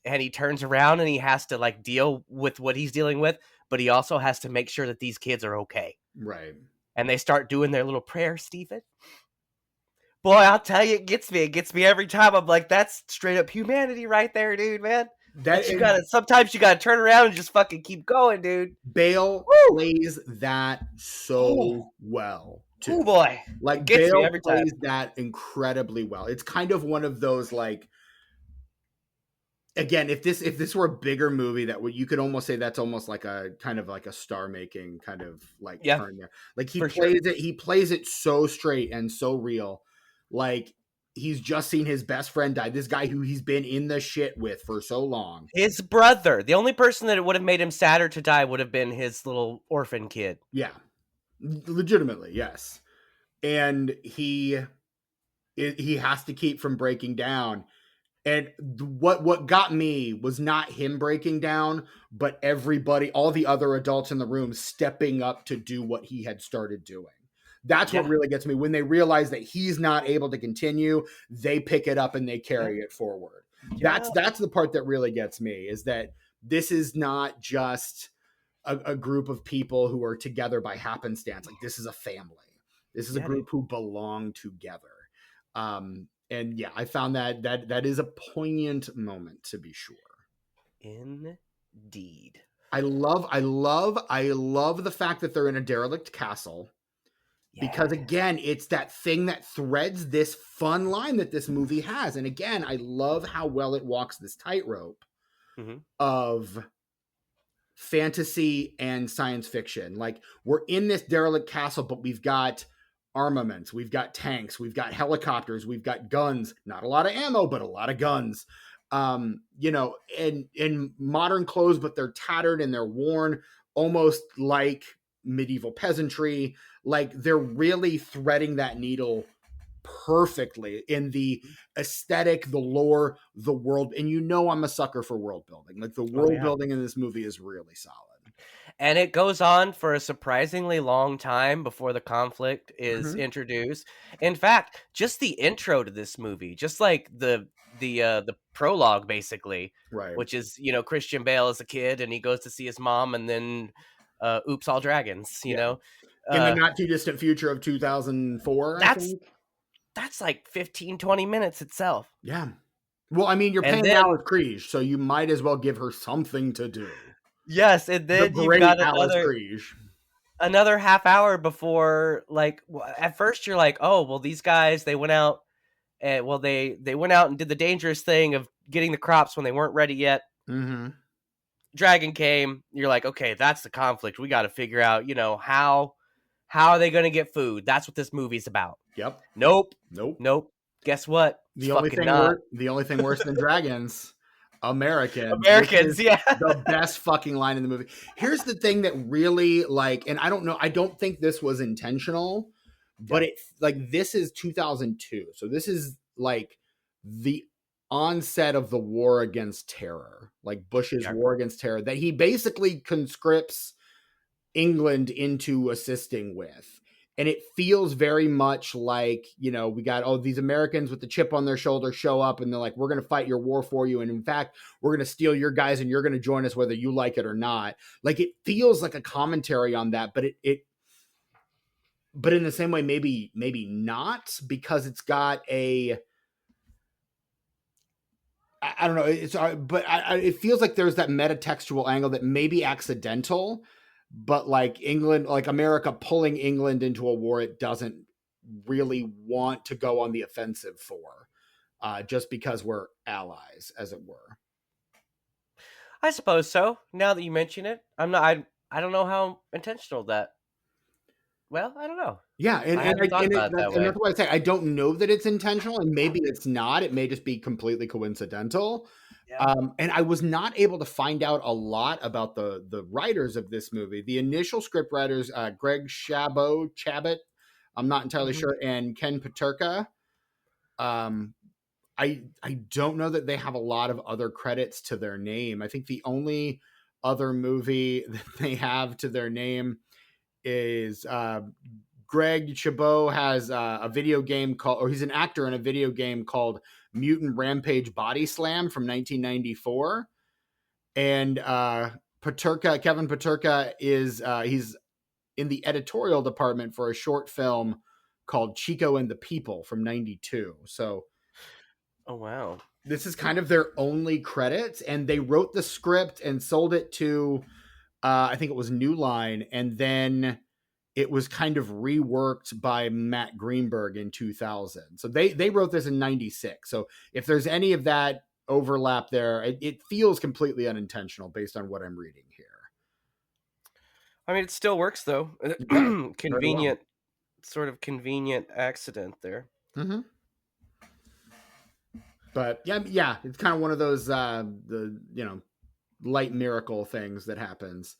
he turns around and he has to like deal with what he's dealing with, but he also has to make sure that these kids are okay. Right. And they start doing their little prayer, Steven. Boy, I'll tell you, it gets me every time. I'm like, that's straight up humanity right there, dude, man. Sometimes you gotta turn around and just fucking keep going, dude. Bale plays that so well. Oh boy, like Bale plays that incredibly well. It's kind of one of those, like, again, if this were a bigger movie, that would, you could almost say that's almost like a kind of like a star making kind of like turn there. Like he plays it so straight and so real. Like he's just seen his best friend die. This guy who he's been in the shit with for so long. His brother. The only person that it would have made him sadder to die would have been his little orphan kid. Yeah. Legitimately, yes. And he has to keep from breaking down. And what got me was not him breaking down, but everybody, all the other adults in the room stepping up to do what he had started doing. That's what really gets me. When they realize that he's not able to continue, they pick it up and they carry it forward. That's the part that really gets me, is that this is not just a group of people who are together by happenstance. Like, this is a family. This is a group who belong together. And yeah, I found that is a poignant moment, to be sure. Indeed. I love the fact that they're in a derelict castle, because Yeah. again, it's that thing that threads this fun line that this movie has. And again, I love how well it walks this tightrope Hmm. of fantasy and science fiction. Like, we're in this derelict castle, but we've got armaments, we've got tanks, we've got helicopters, we've got guns, not a lot of ammo, but a lot of guns. In modern clothes, but they're tattered and they're worn, almost like medieval peasantry. Like, they're really threading that needle perfectly in the aesthetic, the lore, the world. And I'm a sucker for world building. Like, the Oh world yeah. building in this movie is really solid. And it goes on for a surprisingly long time before the conflict is Mm-hmm. introduced. In fact, just the intro to this movie, just like the prologue basically, Right. which is, Christian Bale as a kid and he goes to see his mom and then oops all dragons, Yeah. In the Uh not too distant future of 2004, I that's think. that's like 15-20 minutes itself. Yeah. Well, I mean, you're And paying then Alice Kriege, so you might as well give her something to do. yes, and The then you've great got Alice another Kriege. half hour before, like, at first you're like, oh well, these guys, they went out and they went out and did the dangerous thing of getting the crops when they weren't ready yet. Mm-hmm. Dragon came. You're like, okay, that's the conflict. We got to figure out, how are they going to get food? That's what this movie's about. Yep. Nope. Nope. Nope. Guess what? It's The only fucking thing not. worse, than dragons, Americans, which Americans, is yeah. the best fucking line in the movie. Here's the thing that really, like, and I don't know, I don't think this was intentional, but Yeah. this is 2002, so this is like the onset of the war against terror, like Bush's Yeah. war against terror, that he basically conscripts England into assisting with. And it feels very much like, we got, these Americans with the chip on their shoulder show up and they're like, we're going to fight your war for you. And in fact, we're going to steal your guys and you're going to join us whether you like it or not. Like, it feels like a commentary on that, but but in the same way, maybe not, because it's got I don't know. It feels like there's that metatextual angle that may be accidental, but like England, like America pulling England into a war it doesn't really want to go on the offensive for, just because we're allies, as it were. I suppose so. Now that you mention it, I don't know how intentional that. Well, I don't know. Yeah, I hadn't thought about it that and way. that's why I say I don't know that it's intentional, and maybe it's not. It may just be completely coincidental. Yeah. And I was not able to find out a lot about the writers of this movie. The initial script writers, Greg Chabot, I'm not entirely Mhm. sure, and Ken Paterka. Um, I don't know that they have a lot of other credits to their name. I think the only other movie that they have to their name is Greg Chabot has a video game called, or he's an actor in a video game called Mutant Rampage Body Slam from 1994. And Kevin Paterka is he's in the editorial department for a short film called Chico and the People from 92. So Oh wow. this is kind of their only credits, and they wrote the script and sold it to I think it was New Line, and then it was kind of reworked by Matt Greenberg in 2000. So they wrote this in 96. So if there's any of that overlap there, it feels completely unintentional based on what I'm reading here. I mean, it still works though. Yeah, very well. Convenient, sort of convenient accident there. Mm-hmm. But yeah, it's kind of one of those the light miracle things that happens.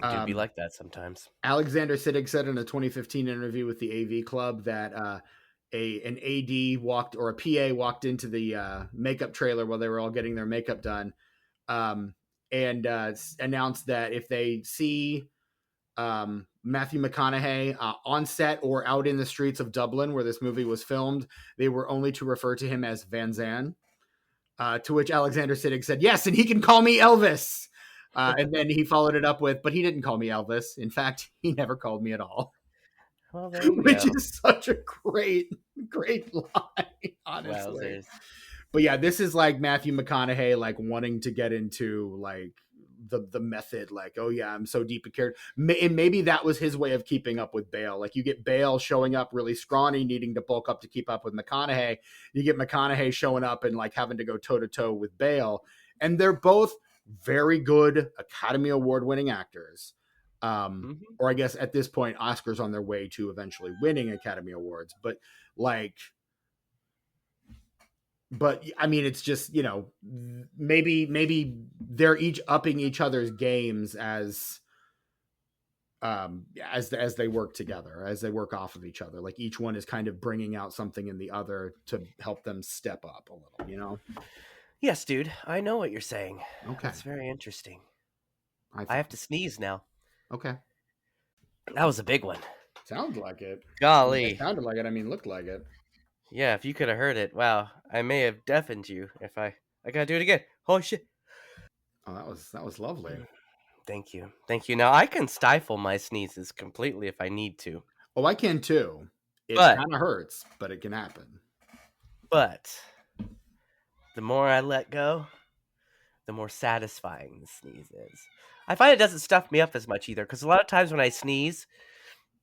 It do be like that sometimes. Alexander Siddig said in a 2015 interview with the AV Club that an AD walked, or a PA walked into the makeup trailer while they were all getting their makeup done, and announced that if they see Matthew McConaughey on set or out in the streets of Dublin where this movie was filmed, they were only to refer to him as Van Zandt. To which Alexander Siddig said, "Yes, and he can call me Elvis." And then he followed it up with, "But he didn't call me Elvis. In fact, he never called me at all." Well, there you Which go. is such a great line, honestly. Wowzers. But yeah, this is like Matthew McConaughey like wanting to get into like the method, like, oh yeah, I'm so deep in character, and maybe that was his way of keeping up with Bale. Like, you get Bale showing up really scrawny, needing to bulk up to keep up with McConaughey. You get McConaughey showing up and like having to go toe to toe with Bale, and they're both very good Academy Award winning actors. Or I guess at this point, Oscars on their way to eventually winning Academy Awards. But like, I mean, it's just, maybe they're each upping each other's games as they work together, as they work off of each other. Like, each one is kind of bringing out something in the other to help them step up a little. Yes, dude. I know what you're saying. Okay, that's very interesting. I have to sneeze now. Okay, that was a big one. Sounds like it. Golly, it sounded like it. I mean, looked like it. Yeah, if you could have heard it, wow, I may have deafened you. If I gotta do it again. Holy shit! Oh, that was lovely. Thank you. Now I can stifle my sneezes completely if I need to. Oh, I can too. It kind of hurts, but it can happen. But the more I let go, the more satisfying the sneeze is. I find it doesn't stuff me up as much either, because a lot of times when I sneeze,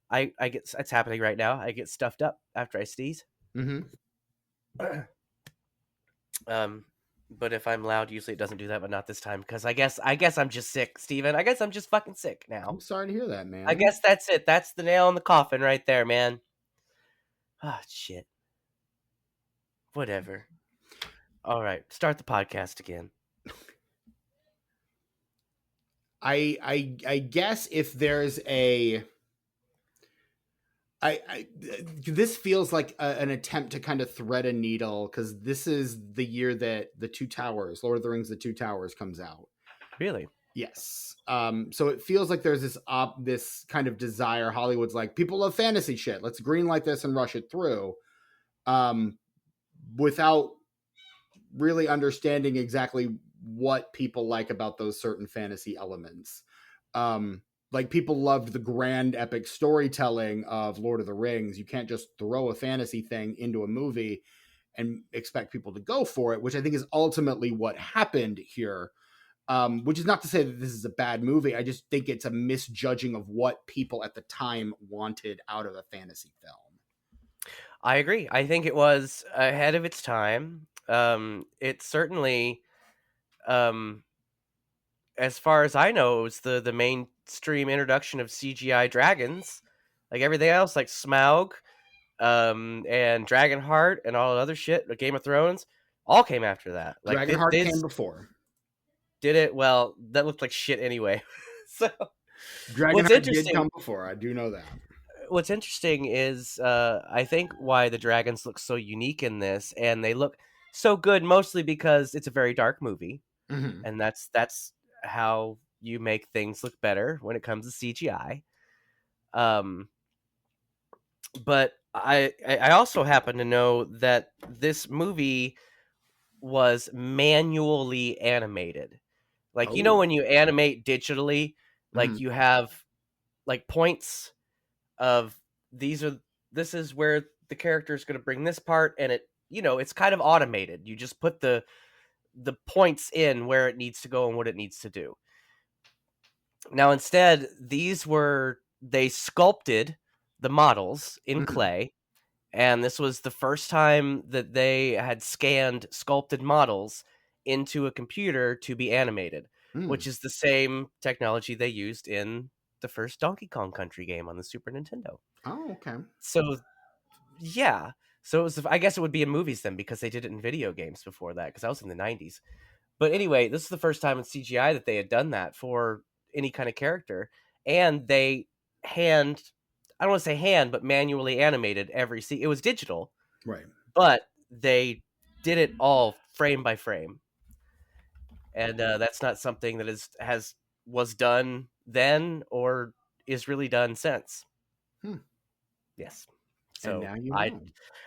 I get, it's happening right now, I get stuffed up after I sneeze. But if I'm loud, usually it doesn't do that, but not this time, because I guess I'm just sick, Steven. I guess I'm just fucking sick now. I'm sorry to hear that, man. I guess that's it. That's the nail in the coffin right there, man. Ah, shit. Whatever. All right, start the podcast again. I guess if there's a this feels like an attempt to kind of thread a needle, because this is the year that the Two Towers, Lord of the Rings, the Two Towers comes out. Really? Yes. So it feels like there's this kind of desire. Hollywood's like, people love fantasy shit. Let's greenlight this and rush it through, without really understanding exactly what people like about those certain fantasy elements. Like, people loved the grand epic storytelling of Lord of the Rings. You can't just throw a fantasy thing into a movie and expect people to go for it, which I think is ultimately what happened here. Which is not to say that this is a bad movie. I just think it's a misjudging of what people at the time wanted out of a fantasy film. I agree. I think it was ahead of its time. It certainly, as far as I know, it was the mainstream introduction of CGI dragons. Like everything else, like Smaug, and Dragonheart and all the other shit, like Game of Thrones, all came after that. Like Dragonheart came before. Did it? Well, that looked like shit anyway. So Dragonheart did come before. I do know that. What's interesting is I think why the dragons look so unique in this, and they look so good, mostly because it's a very dark movie, and that's how you make things look better when it comes to CGI. But I also happen to know that this movie was manually animated. Like, when you animate digitally, like you have like points of this is where the character is going to bring this part, and it's kind of automated. You just put the points in where it needs to go and what it needs to do. Now, instead, they sculpted the models in clay, and this was the first time that they had scanned sculpted models into a computer to be animated, which is the same technology they used in the first Donkey Kong Country game on the Super Nintendo. Oh, okay. So, yeah. So I guess it would be in movies then, because they did it in video games before that, because that was in the 90s. But anyway, this is the first time in CGI that they had done that for any kind of character. And they I don't want to say hand, but manually animated every scene. It was digital. Right. But they did it all frame by frame. And that's not something that was done then or is really done since. Yes. So and now you know.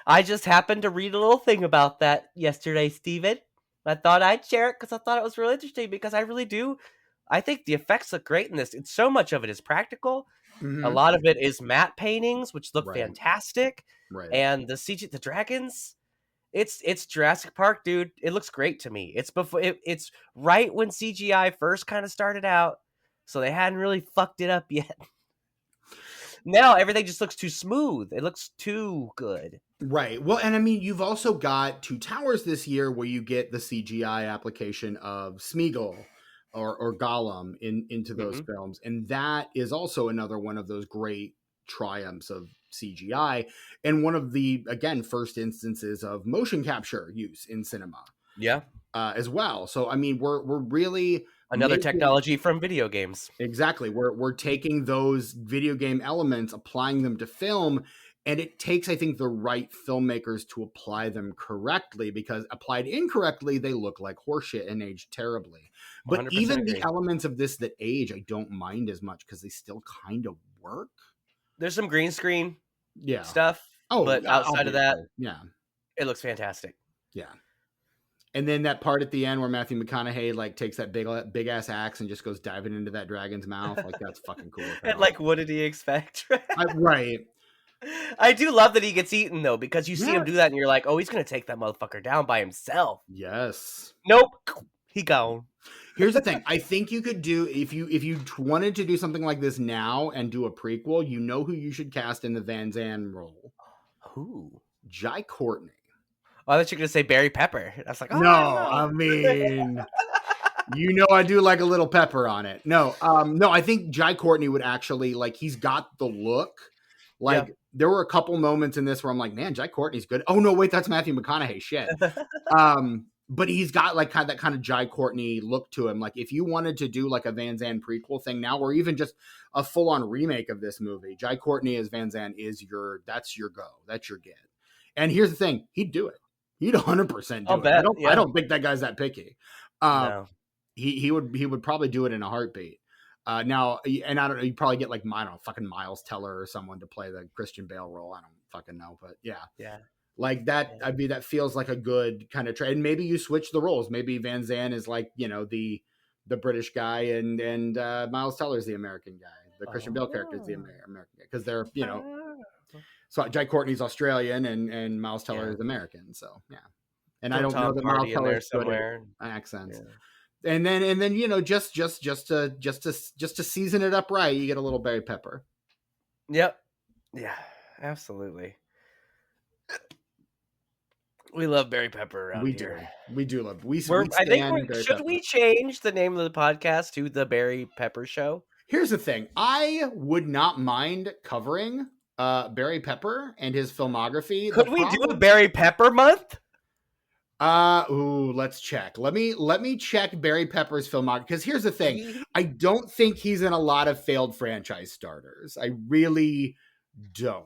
I just happened to read a little thing about that yesterday, Steven. I thought I'd share it because I thought it was really interesting, because I really do. I think the effects look great in this. So much of it is practical. A lot of it is matte paintings, which look fantastic. Right. And the dragons, It's Jurassic Park, dude. It looks great to me. It's before it's right when CGI first kind of started out, so they hadn't really fucked it up yet. Now everything just looks too smooth. It looks too good. Right. Well, and I mean, you've also got Two Towers this year where you get the CGI application of Smeagol or Gollum into those Mm-hmm. films. And that is also another one of those great triumphs of CGI and one of the, again, first instances of motion capture use in cinema Yeah, as well. So, I mean, we're really another making technology from video games. exactly. We're taking those video game elements, applying them to film, and it takes, I think, the right filmmakers to apply them correctly, because applied incorrectly, they look like horseshit and age terribly. But 100% even the agree. elements of this that age, I don't mind as much because they still kind of work. There's some green screen Yeah. stuff, Oh, but outside of that, obviously. Yeah. it looks fantastic. Yeah. And then that part at the end where Matthew McConaughey like takes that big ass axe and just goes diving into that dragon's mouth, like that's fucking cool as And hell. like, what did he expect? Right. I do love that he gets eaten though, because you see him Yes. do that, and you're like, oh, he's gonna take that motherfucker down by himself. Yes. Nope, he gone. Here's the thing. I think you could do if you wanted to do something like this now and do a prequel, you know who you should cast in the Van Zandt role? Who? Jai Courtney. Oh, I thought you were gonna say Barry Pepper. I was like, oh, No, I don't know. I mean, you know, I do like a little pepper on it. No, no, I think Jai Courtney would actually like. He's got the look. Like Yeah. there were a couple moments in this where I'm like, man, Jai Courtney's good. Oh no, wait, that's Matthew McConaughey. Shit. But he's got like that kind of Jai Courtney look to him. Like if you wanted to do like a Van Zandt prequel thing now, or even just a full on remake of this movie, Jai Courtney as Van Zandt is that's your go. That's your get. And here's the thing, he'd do it. He'd 100% do I'll it. bet. Yeah. I don't think that guy's that picky. No. He would probably do it in a heartbeat. Now, and I don't know, you probably get like, I don't know, fucking Miles Teller or someone to play the Christian Bale role. I don't fucking know, but yeah. Yeah. Like that, Yeah. I mean, that feels like a good kind of trade. And maybe you switch the roles. Maybe Van Zandt is like, you know, the British guy, and Miles Teller is the American guy. The Christian Bale character is the American guy, because they're, you know, so Jai Courtney's Australian and Miles Teller is American. So yeah, and Throw I don't know Tom that Miles Hardy in Teller there is good somewhere. at accents. Yeah. And then you know, just to season it up right, you get a little Barry Pepper. Yep. Yeah. Absolutely. We love Barry Pepper around here. We do love. We I think stand Barry should Pepper. we change the name of the podcast to the Barry Pepper Show? Here's the thing. I would not mind covering Barry Pepper and his filmography. Could we do a Barry Pepper month? Let's check. Let me check Barry Pepper's filmography, because here's the thing. I don't think he's in a lot of failed franchise starters. I really don't.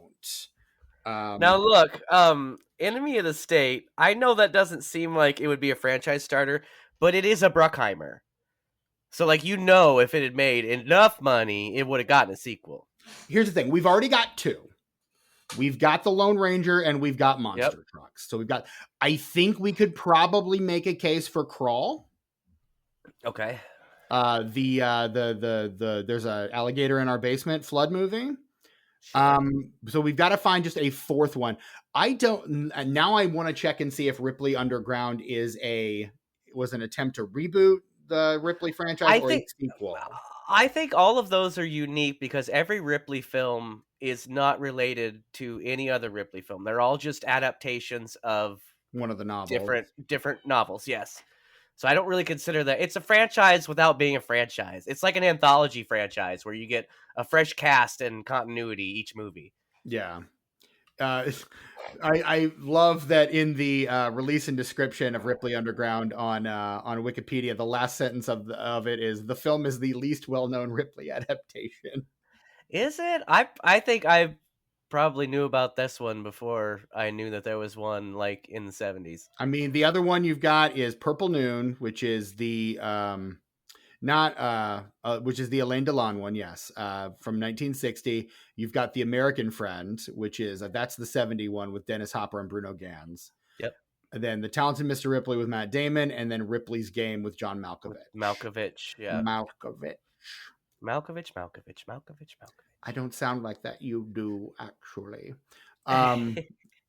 Now look, Enemy of the State, I know that doesn't seem like it would be a franchise starter, but it is a Bruckheimer. So like, you know, if it had made enough money, it would have gotten a sequel. Here's the thing. We've already got two. We've got the Lone Ranger and we've got Monster Trucks. So we've got, I think we could probably make a case for Crawl. Okay. There's a alligator in our basement flood movie. So we've got to find just a fourth one. Now I want to check and see if Ripley Underground was an attempt to reboot the Ripley franchise or a sequel. I think all of those are unique because every Ripley film is not related to any other Ripley film. They're all just adaptations of one of the novels. Different novels, yes. So I don't really consider that. It's a franchise without being a franchise. It's like an anthology franchise where you get a fresh cast and continuity each movie. Yeah. I love that in the release and description of Ripley Underground on Wikipedia, the last sentence of it is, the film is the least well-known Ripley adaptation. Is it? I think I probably knew about this one before I knew that there was one like in the 70s. I mean, the other one you've got is Purple Noon, which is the which is the Alain Delon one, yes, from 1960. You've got The American Friend, which is that's the 70 one with Dennis Hopper and Bruno Ganz. Yep. And then The Talented Mr. Ripley with Matt Damon, and then Ripley's Game with John Malkovich. Yeah. Malkovich. I don't sound like that. You do, actually.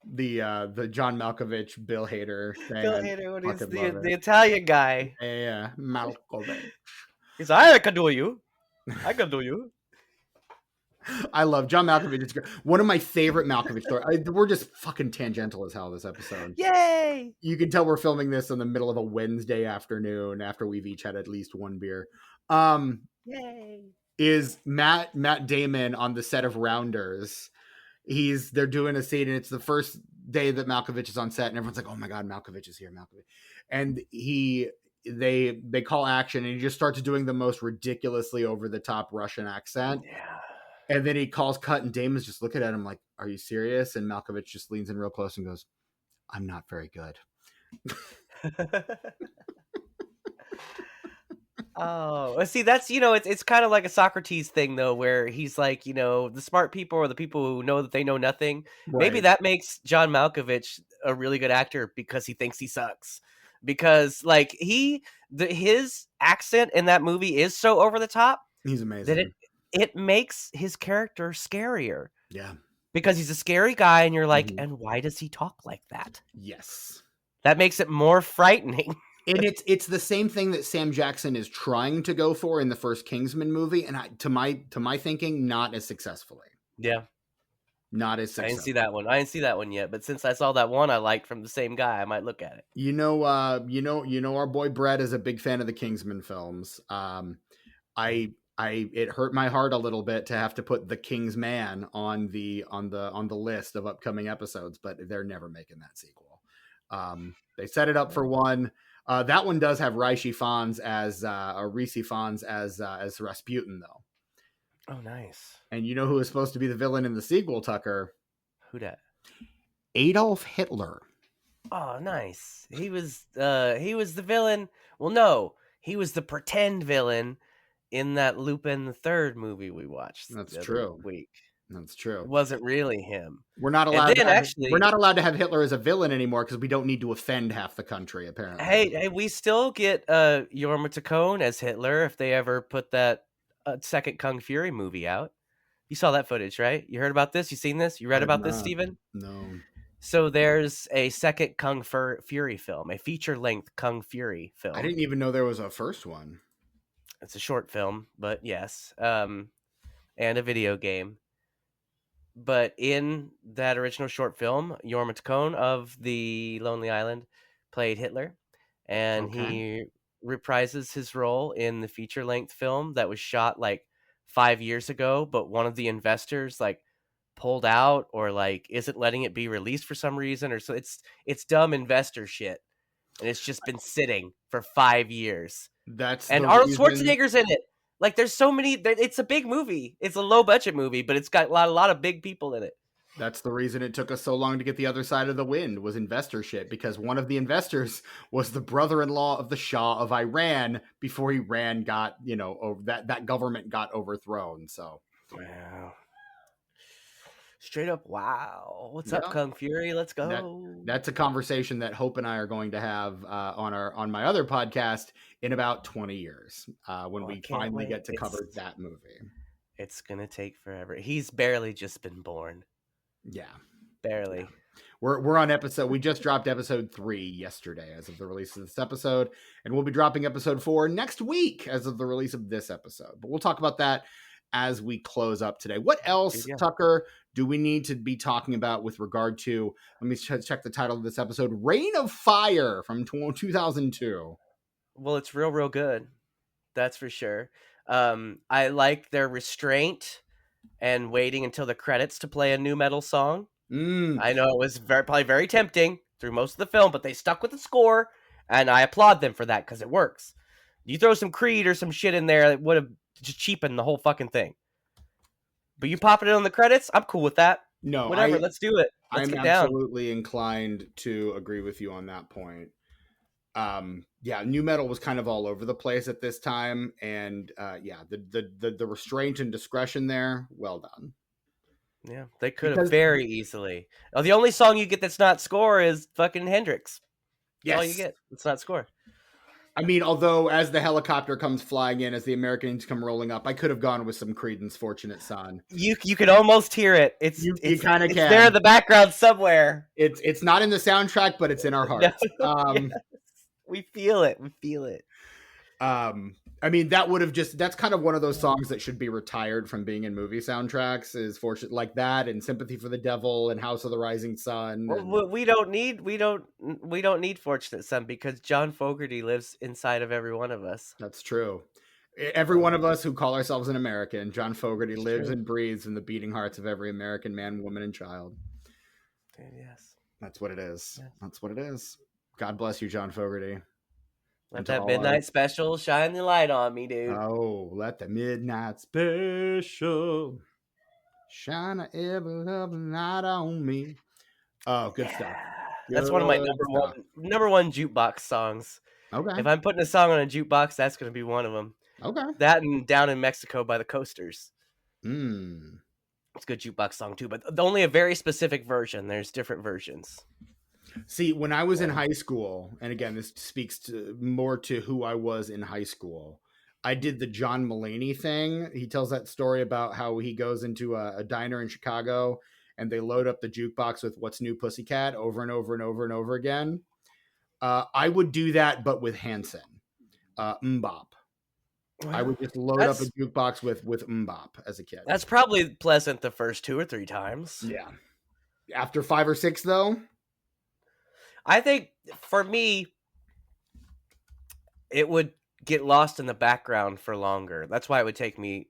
The John Malkovich Bill Hader thing. Bill I Hader when he's fucking love the it. Italian guy. Yeah, Malkovich. He's I can do you. I can do you. I love John Malkovich. It's great. One of my favorite Malkovich stories. We're just fucking tangential as hell this episode. Yay! You can tell we're filming this in the middle of a Wednesday afternoon after we've each had at least one beer. Yay! Is Matt Damon on the set of Rounders? They're doing a scene, and it's the first day that Malkovich is on set, and everyone's like, "Oh my god, Malkovich is here, Malkovich!" And they call action, and he just starts doing the most ridiculously over the top Russian accent. Yeah. And then he calls cut, and Damon's just looking at him like, "Are you serious?" And Malkovich just leans in real close and goes, "I'm not very good." Oh, see, that's it's kind of like a Socrates thing though, where he's like, the smart people are the people who know that they know nothing. Maybe Right. that makes John Malkovich a really good actor because he thinks he sucks. Because like his accent in that movie is so over the top He's that amazing. it makes his character scarier. Yeah. Because he's a scary guy, and you're like, Mhm. and why does he talk like that? Yes. That makes it more frightening. And it's the same thing that Sam Jackson is trying to go for in the first Kingsman movie, and to my thinking, not as successfully. Yeah. Not as I successful. didn't see that one. I didn't see that one yet, but since I saw that one I liked from the same guy, I might look at it. You know, our boy Brett is a big fan of the Kingsman films. It hurt my heart a little bit to have to put The King's Man on the list of upcoming episodes, but they're never making that sequel. They set it up for one. That one does have Rishi Fons as Rasputin though. Oh, nice. And you know who is supposed to be the villain in the sequel, Tucker? Who dat? Adolf Hitler. Oh, nice. He was the villain. Well, no, he was the pretend villain in that Lupin the Third movie we watched. That's the other true. Week. That's true. It wasn't really him. We're not And allowed. then We're not allowed to have Hitler as a villain anymore because we don't need to offend half the country. Apparently. Hey, we still get Jorma Taccone as Hitler if they ever put that second Kung Fury movie out. You saw that footage, right? You heard about this? You seen this? You read about this, Steven? No. So there's a second Kung Fury film, a feature-length Kung Fury film. I didn't even know there was a first one. It's a short film, but yes, and a video game. But in that original short film, Jorma Taccone of The Lonely Island played Hitler, and he reprises his role in the feature-length film that was shot like 5 years ago, but one of the investors like pulled out or like isn't letting it be released for some reason, or so it's dumb investor shit, and it's just been sitting for 5 years. And Arnold Schwarzenegger's in it. Like, there's so many. It's a big movie. It's a low budget movie, but it's got a lot of big people in it. That's the reason it took us so long to get The Other Side of the Wind, was investor shit, because one of the investors was the brother-in-law of the Shah of Iran before Iran got, that government got overthrown. So, wow. Straight up, wow. What's up, Kung Fury? Let's go. That's a conversation that Hope and I are going to have on my other podcast in about 20 years when we finally get to cover that movie. It's going to take forever. He's barely just been born. Yeah. Barely. Yeah. We're on we just dropped episode 3 yesterday as of the release of this episode, and we'll be dropping episode 4 next week as of the release of this episode. But we'll talk about that as we close up today. What else, Tucker, do we need to be talking about with regard to, let me check the title of this episode, Reign of Fire from 2002. Well, it's real good. That's for sure. I like their restraint and waiting until the credits to play a new metal song. I know it was probably very tempting through most of the film, but they stuck with the score, and I applaud them for that because it works. You throw some Creed or some shit in there, that would have just cheapened the whole fucking thing. But you pop it in on the credits, I'm cool with that. No, whatever, let's do it. Let's I'm get down. Absolutely inclined to agree with you on that point. New metal was kind of all over the place at this time, and the restraint and discretion there, well done. Yeah, they could have very easily. Oh, the only song you get that's not score is fucking Hendrix. That's all you get. It's not score. I mean, although as the helicopter comes flying in, as the Americans come rolling up, I could have gone with some Creedence "Fortunate Son." You can almost hear it. You kind of It's there in can. the background somewhere. It's not in the soundtrack, but it's in our No, hearts. yes, we feel it. We feel it. I mean, that would have that's kind of one of those songs that should be retired from being in movie soundtracks, is Fortunate, like that, and Sympathy for the Devil and House of the Rising Sun. And We don't need Fortunate Son because John Fogerty lives inside of every one of us. that's true. Every one of us who call ourselves an American, John Fogerty It's lives true. and breathes in the beating hearts of every American man, woman, and child. Yes. That's what it is. Yes. That's what it is. God bless you, John Fogerty. Let And to that all midnight special shine the light on me, dude. Oh, let the midnight special shine a ever loving light on me. Oh, good stuff. That's one of my Good stuff. number one jukebox songs. Okay. If I'm putting a song on a jukebox, that's going to be one of them. Okay. That and Down in Mexico by the Coasters. Mm. It's a good jukebox song too, but only a very specific version. There's different versions. See, when I was in high school, and again, this speaks more to who I was in high school, I did the John Mulaney thing. He tells that story about how he goes into a diner in Chicago and they load up the jukebox with What's New Pussycat over and over and over and over again. I would do that, but with Hanson. Mbop. I would just load up a jukebox with Mbop as a kid. That's probably pleasant the first 2 or 3 times. Yeah. After 5 or 6, though, I think for me, it would get lost in the background for longer. That's why it would take me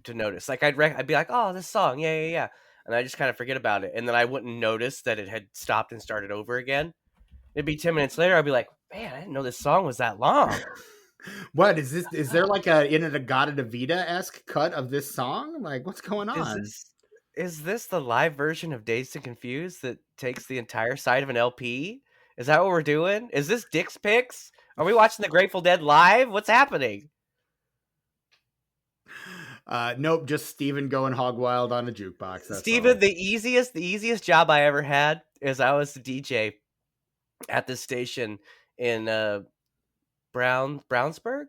to notice. Like I'd be like, oh, this song, yeah, and I just kind of forget about it, and then I wouldn't notice that it had stopped and started over again. It'd be 10 minutes later, I'd be like, man, I didn't know this song was that long. What is this? Is there like a In-A-Gadda-Da-Vida-esque cut of this song? Like, what's going on? Is this the live version of Dazed and Confused that takes the entire side of an LP? Is that what we're doing? Is this Dick's Picks? Are we watching the Grateful Dead live? What's happening? Nope, just Steven going hog wild on a jukebox. That's Steven, all. the easiest job I ever had is I was the DJ at this station in Brownsburg?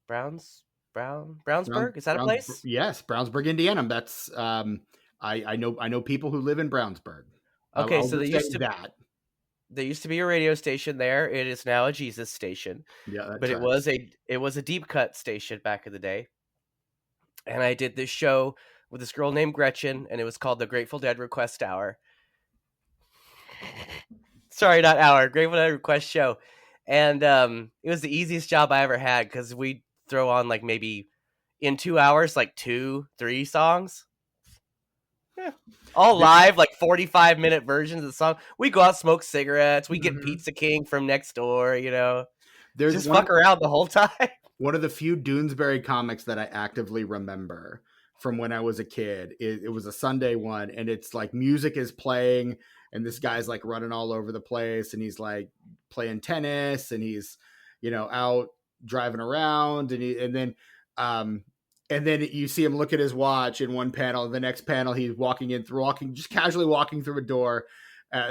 Brownsburg? Is that a place? Yes, Brownsburg, Indiana. That's I know people who live in Brownsburg. Okay, I'll so there used to be a radio station there. It is now a Jesus station. Yeah, but it was a deep cut station back in the day. And I did this show with this girl named Gretchen, and it was called the Grateful Dead Request Hour. Sorry, not hour. Grateful Dead Request Show. And it was the easiest job I ever had because we'd throw on like maybe in 2 hours, like 2-3 songs. Yeah. All live, like 45-minute versions of the song. We go out, smoke cigarettes. We get Pizza King from next door, you know. Just fuck around the whole time. One of the few Doonesbury comics that I actively remember from when I was a kid. It was a Sunday one, and it's like music is playing, and this guy's like running all over the place, and he's like playing tennis, and he's, you know, out driving around, and then you see him look at his watch in one panel. The next panel, he's just casually walking through a door,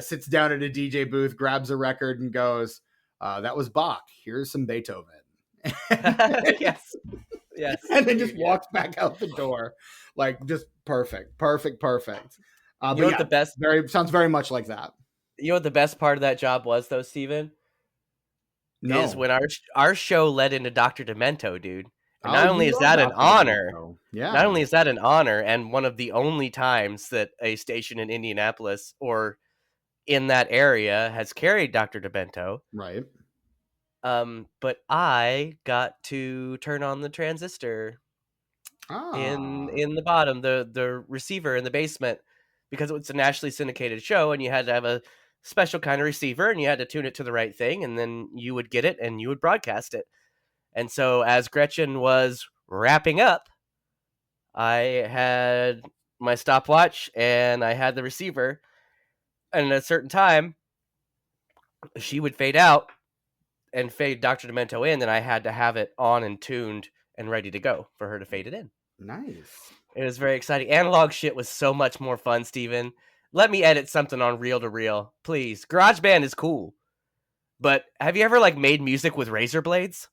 sits down at a DJ booth, grabs a record, and goes, "That was Bach. Here's some Beethoven." Yes. And then just walks back out the door, like just perfect. You know what the best? Sounds very much like that. You know what the best part of that job was, though, Steven? No. Is when our show led into Dr. Demento, dude. And not only is that an honor, not only is that an honor, and one of the only times that a station in Indianapolis or in that area has carried Dr. Demento, right? But I got to turn on the transistor in the bottom, the receiver in the basement, because it's a nationally syndicated show, and you had to have a special kind of receiver, and you had to tune it to the right thing, and then you would get it and you would broadcast it. And so as Gretchen was wrapping up, I had my stopwatch and I had the receiver, and at a certain time she would fade out and fade Dr. Demento in, then I had to have it on and tuned and ready to go for her to fade it in. Nice. It was very exciting. Analog shit was so much more fun, Steven. Let me edit something on reel to reel, please. GarageBand is cool. But have you ever like made music with razor blades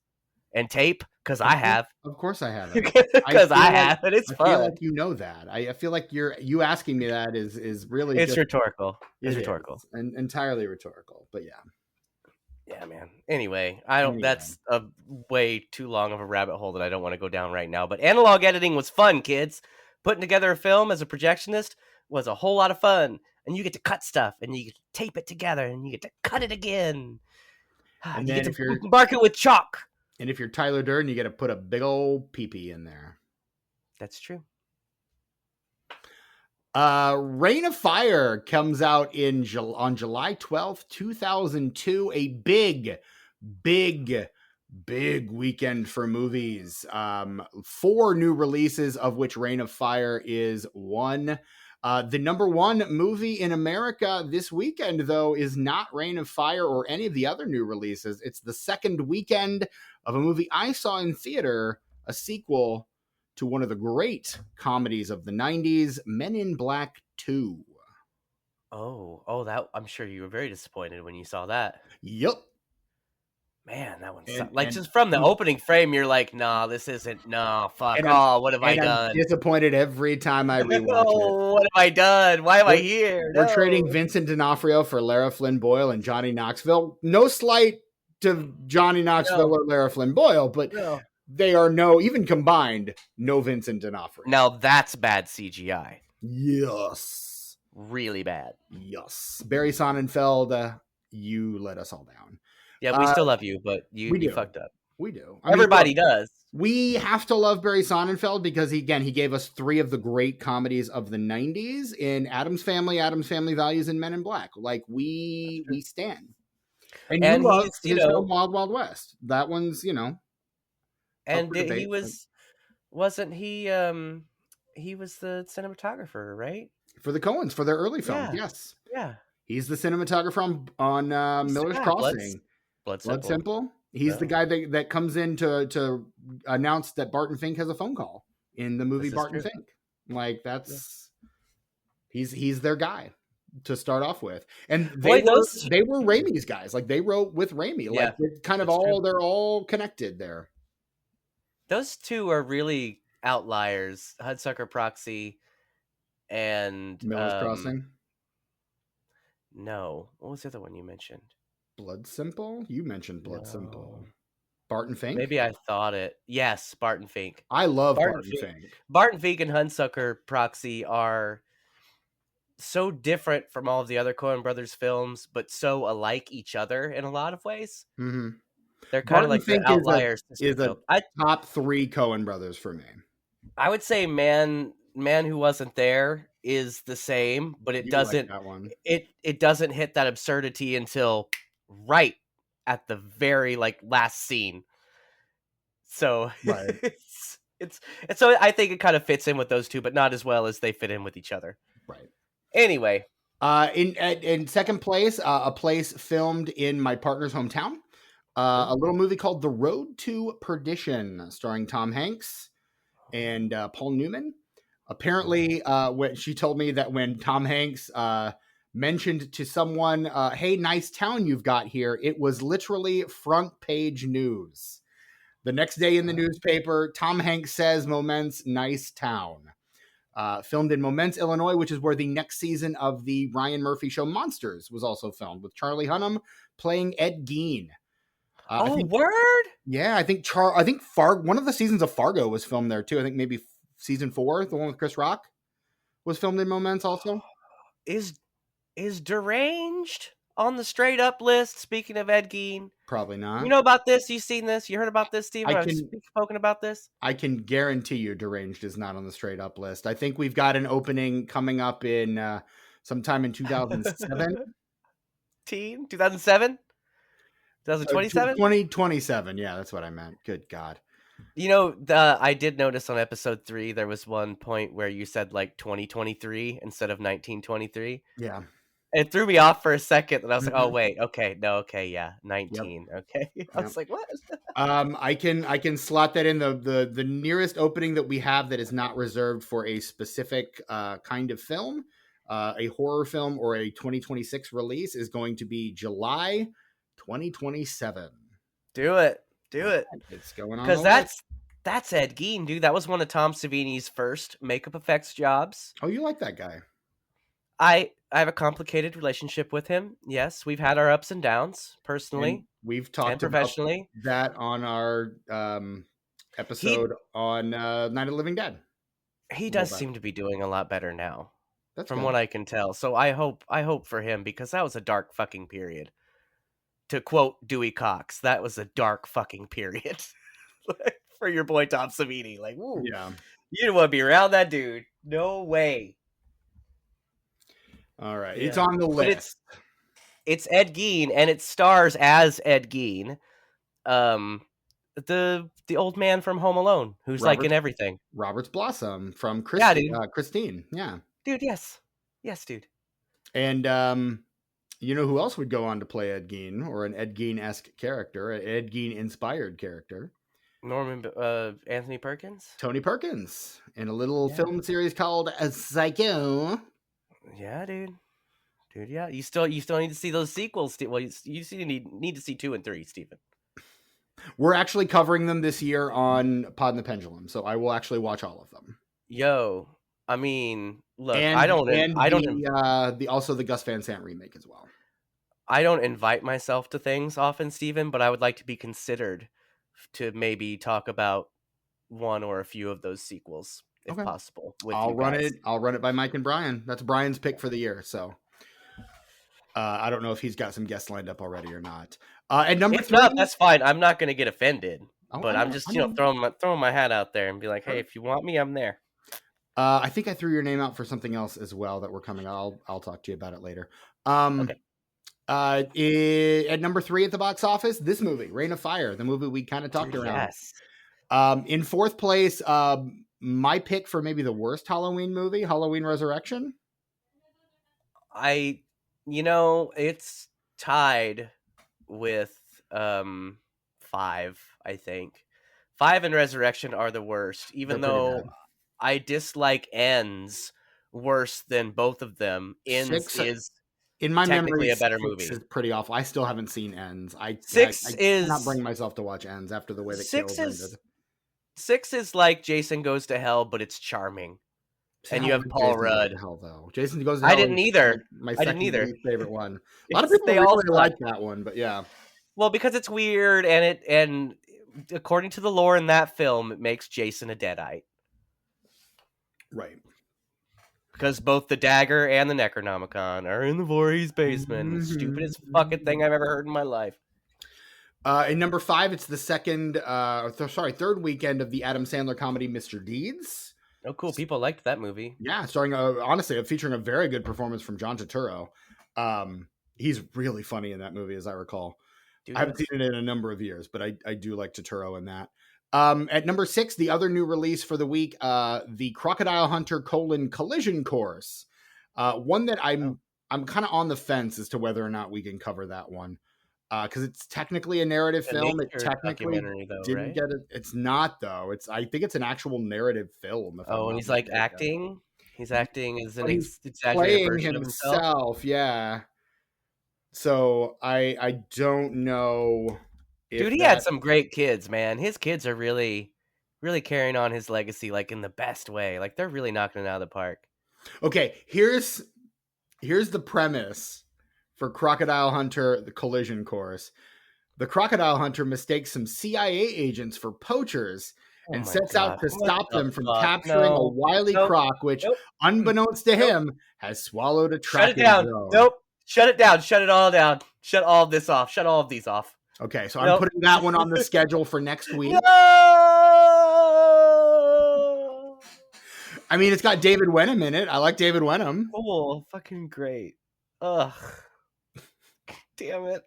and tape? Because I have. Of course I haven't. Because I have, and it's I feel fun. like you know that. I feel like you asking me that is really It's just rhetorical. It's it rhetorical. is and entirely rhetorical. But yeah. Yeah, man. Anyway, I don't. Anyway. That's a way too long of a rabbit hole that I don't want to go down right now. But analog editing was fun, kids. Putting together a film as a projectionist was a whole lot of fun, and you get to cut stuff, and you get to tape it together, and you get to cut it again. And You then get if to you're mark it with chalk. Tyler Durden, you got to put a big old pee-pee in there. That's true. Reign of Fire comes out on July 12th, 2002. A big weekend for movies. 4 new releases, of which Reign of Fire is one. The number 1 movie in America this weekend, though, is not Reign of Fire or any of the other new releases. It's the second weekend of a movie I saw in theater, a sequel to one of the great comedies of the 90s, Men in Black 2. Oh, that I'm sure you were very disappointed when you saw that. Yup. Man, that one And just from the opening frame, you're like, nah, this isn't. No, fuck. Oh, what have I done? I'm disappointed every time I rewatch it. Oh, what have I done? Why am I here? We're trading Vincent D'Onofrio for Lara Flynn Boyle and Johnny Knoxville. No slight to Johnny Knoxville or Lara Flynn Boyle, but they are even combined, no Vincent D'Onofrio. Now that's bad CGI. Yes. Really bad. Yes. Barry Sonnenfeld, you let us all down. Yeah, we still love you, but you fucked up. We do. Everybody does. We have to love Barry Sonnenfeld because he gave us 3 of the great comedies of the 90s in Addams Family, Values, and Men in Black. Like we stand. And you love his film Wild Wild West. That one's, And he was, wasn't he? He was the cinematographer, right? For the Coens, for their early film. Yes. Yeah. He's the cinematographer on Miller's Crossing. Blood Simple. He's the guy that comes in to announce that Barton Fink has a phone call in the movie Barton Fink. Like that's he's their guy to start off with. And they were Raimi's guys. Like they wrote with Raimi. Like it's kind of they're all connected there. Those 2 are really outliers. Hudsucker Proxy and Miller's Crossing. No. What was the other one you mentioned? Blood Simple? You mentioned Blood Simple. Barton Fink? Maybe I thought it. Yes, Barton Fink. I love Barton Fink. Barton Fink and Hudsucker Proxy are so different from all of the other Coen Brothers films, but so alike each other in a lot of ways. Mm-hmm. They're kind of like the outliers. Is a top 3 Coen Brothers for me. I would say Man Who Wasn't There is the same, but it doesn't. Like that one. It doesn't hit that absurdity until right at the very last scene. So it's so I think it kind of fits in with those 2, but not as well as they fit in with each other. Right. Anyway, in second place, a place filmed in my partner's hometown, a little movie called The Road to Perdition, starring Tom Hanks and Paul Newman. Apparently, when she told me that when Tom Hanks mentioned to someone, hey, nice town you've got here, it was literally front page news. The next day in the newspaper, Tom Hanks says Moments, nice town. Filmed in Moments, Illinois, which is where the next season of the Ryan Murphy show Monsters was also filmed, with Charlie Hunnam playing Ed Gein. Word? Yeah, I think one of the seasons of Fargo was filmed there too. I think maybe season 4, the one with Chris Rock, was filmed in Moments also. Is Deranged on the straight up list? Speaking of Ed Gein, probably not. You know about this? You seen this? You heard about this, Steven? I've spoken about this. I can guarantee you, Deranged is not on the straight up list. I think we've got an opening coming up in sometime in 2007. 2007? 2027? 2027. Yeah, that's what I meant. Good God. You know, I did notice on episode 3 there was one point where you said 2023 instead of 1923. Yeah. It threw me off for a second, and I was like, "Oh wait, okay, no, okay, yeah, 19, Yep. okay." I was like, "What?" I can slot that in the nearest opening that we have that is not reserved for a specific kind of film, a horror film or a 2026 release is going to be July 2027. Do it. Do it. It's going on Because the list. that's Ed Gein, dude. That was one of Tom Savini's first makeup effects jobs. Oh, you like that guy? I have a complicated relationship with him. Yes, we've had our ups and downs personally And we've and talked about professionally. that on our episode on Night of the Living Dead. He does seem to be doing a lot better now, That's from good. what I can tell. So I hope for him, because that was a dark fucking period. To quote Dewey Cox, that was a dark fucking period for your boy Tom Savini. Like, woo, Yeah. you didn't want to be around that dude. No way. All right. Yeah. It's on the But list. it's Ed Gein, and it stars as Ed Gein, the old man from Home Alone, who's like in everything. Robert's Blossom from Yeah, dude. Christine. Yeah. Dude, yes. Yes, dude. And you know who else would go on to play Ed Gein, or an Ed Gein-esque character, an Ed Gein-inspired character? Anthony Perkins? Tony Perkins, in a little film series called Psycho. Yeah, dude. Dude, yeah. You still need to see those sequels. Well, you still need to see 2 and 3, Stephen. We're actually covering them this year on Pod and the Pendulum, so I will actually watch all of them. Yo, I mean, look, also the Gus Van Sant remake as well. I don't invite myself to things often, Stephen, but I would like to be considered to maybe talk about one or a few of those sequels, if possible. I'll run it by Mike and Brian. That's Brian's pick for the year. So I don't know if he's got some guests lined up already or not. And number 3, not, that's fine. I'm not going to get offended, but I'm just throwing my hat out there and be like, hey, if you want me, I'm there. I think I threw your name out for something else as well that we're coming. I'll talk to you about it later. Okay. At number 3 at the box office, this movie, Reign of Fire, the movie we kind of talked around. Yes. In 4th place, my pick for maybe the worst Halloween movie, Halloween Resurrection. It's tied with 5, I think. 5 and Resurrection are the worst, even though I dislike Ends worse than both of them. Ends is in my memory a better movie. Is pretty awful. I still haven't seen Ends. I cannot bring myself to watch Ends after the way that 6 is 6 is like Jason Goes to Hell, but it's charming. And you have Paul Rudd. Hell, though. Jason Goes to Hell. I didn't either. My second favorite one. A lot of people really like that one, but yeah. Well, because it's weird, and according to the lore in that film, it makes Jason a Deadite. Right. Because both the dagger and the Necronomicon are in the Voorhees basement. Mm-hmm. Stupidest fucking thing I've ever heard in my life. In number 5, it's the third weekend of the Adam Sandler comedy Mr. Deeds. Oh, cool. People liked that movie. Yeah, featuring a very good performance from John Turturro. He's really funny in that movie, as I recall. I haven't seen it in a number of years, but I do like Turturro in that. At number 6, the other new release for the week, the Crocodile Hunter: Collision Course. One that I'm kind of on the fence as to whether or not we can cover that one. Because it's technically a narrative film. It technically didn't get it. It's not, though. I think it's an actual narrative film. And he's like acting. He's acting as an exaggerated playing version himself. of himself. Yeah. So I don't know. Dude, he had some great kids, man. His kids are really, really carrying on his legacy, like in the best way. Like they're really knocking it out of the park. Okay, here's the premise for Crocodile Hunter: The Collision Course. The Crocodile Hunter mistakes some CIA agents for poachers and sets out to stop them from capturing a wily croc, which, unbeknownst to him, has swallowed a tracking drone. Shut it down. Shut it all down. Shut all of this off. Shut all of these off. Okay, so I'm putting that one on the schedule for next week. No! I mean, it's got David Wenham in it. I like David Wenham. Cool. Fucking great. Ugh. Damn it.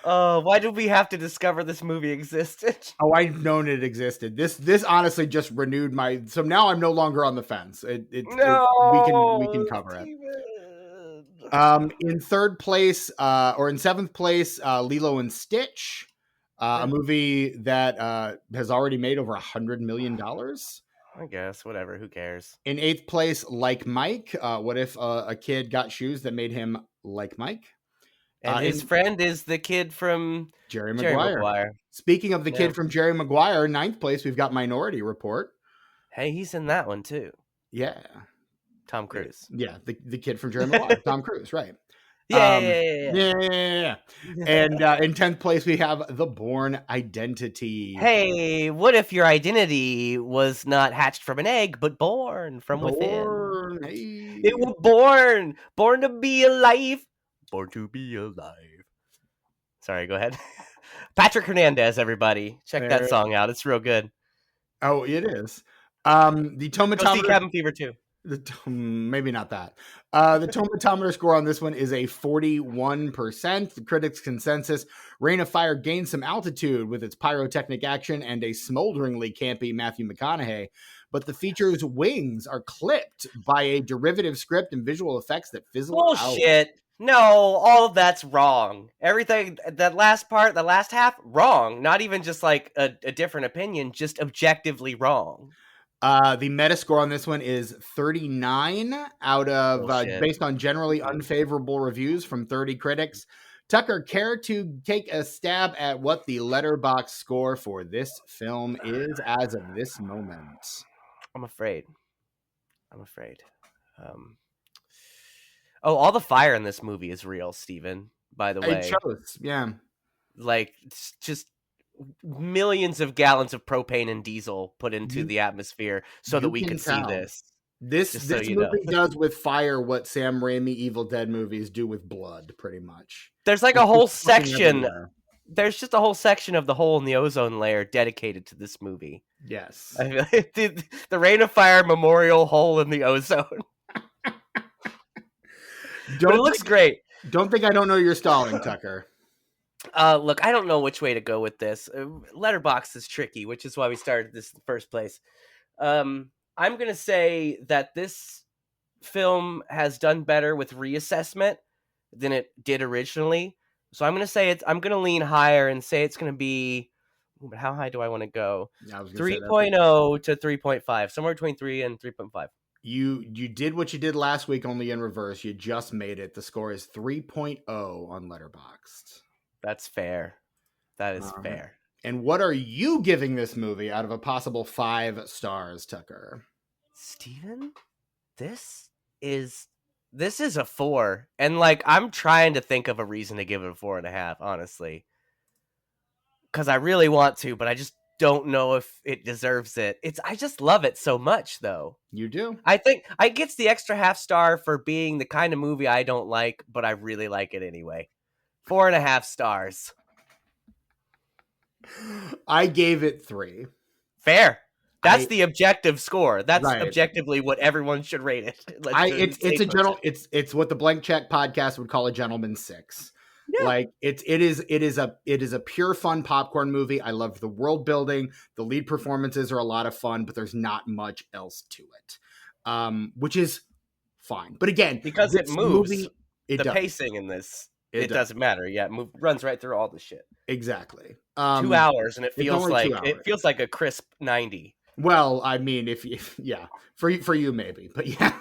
Why did we have to discover this movie existed? Oh, I've known it existed. This honestly just renewed my. So now I'm no longer on the fence. We can cover it. In 3rd place, or in 7th place, Lilo and Stitch, a movie that has already made over $100 million. I guess, whatever. Who cares? In 8th place, Like Mike. What if a kid got shoes that made him like Mike? And his friend is the kid from Jerry Jerry Maguire. Maguire. Speaking of the Yeah. kid from Jerry Maguire, ninth place, we've got Minority Report. Hey, he's in that one too. Yeah. Tom Cruise. Yeah, the kid from Jerry Maguire, Tom Cruise, right. Yeah. And in 10th place, we have The Bourne Identity. Hey, what if your identity was not hatched from an egg, but born from within? Hey. It was born to be alive, born to be alive. Sorry, go ahead. Patrick Hernandez, everybody, check that song out. It's real good. Oh, it is. The tomatometer. Go see Cabin Fever too. Maybe not that. The tomatometer score on this one is a 41%. The critics' consensus: Reign of Fire gains some altitude with its pyrotechnic action and a smolderingly campy Matthew McConaughey, but the feature's wings are clipped by a derivative script and visual effects that fizzle out. Bullshit. No, all of that's wrong. Everything, that last part, the last half, wrong. Not even just like a different opinion, just objectively wrong. The Metascore on this one is 39 out of, based on generally unfavorable reviews from 30 critics. Tucker, care to take a stab at what the Letterboxd score for this film is as of this moment? I'm afraid. All the fire in this movie is real, Steven, by the way. It shows, yeah. Like, it's just millions of gallons of propane and diesel put into the atmosphere so that we could see this. This movie does with fire what Sam Raimi Evil Dead movies do with blood, pretty much. There's like a whole section. There's just a whole section of the hole in the ozone layer dedicated to this movie. Yes. The Reign of Fire Memorial Hole in the Ozone. But it looks great. Don't think I don't know you're stalling, Tucker. Look, I don't know which way to go with this. Letterboxd is tricky, which is why we started this in the first place. I'm going to say that this film has done better with reassessment than it did originally. So I'm going to say I'm going to lean higher and say it's going to be, but how high do I want to go? 3.0 to 3.5, somewhere between 3 and 3.5. You did what you did last week, only in reverse. You just made it. The score is 3.0 on Letterboxd. That's fair. That is fair. And what are you giving this movie out of a possible 5 stars, Tucker? Steven, this is a 4. And like, I'm trying to think of a reason to give it a 4.5, honestly. Because I really want to, but I just don't know if it deserves it. I just love it so much, though. You do? I think I gets the extra half star for being the kind of movie I don't like, but I really like it anyway. 4.5 stars. I gave it 3. Fair. That's the objective score. That's objectively what everyone should rate it. It's what the Blank Check podcast would call a gentleman's 6. Yeah. Like it is a pure fun popcorn movie. I love the world building. The lead performances are a lot of fun, but there's not much else to it, which is fine. But again, because it moves, pacing in this, it doesn't matter. Yeah, it runs right through all the shit. Exactly. 2 hours, and it feels like a crisp 90. Well, I mean, if for you maybe, but yeah,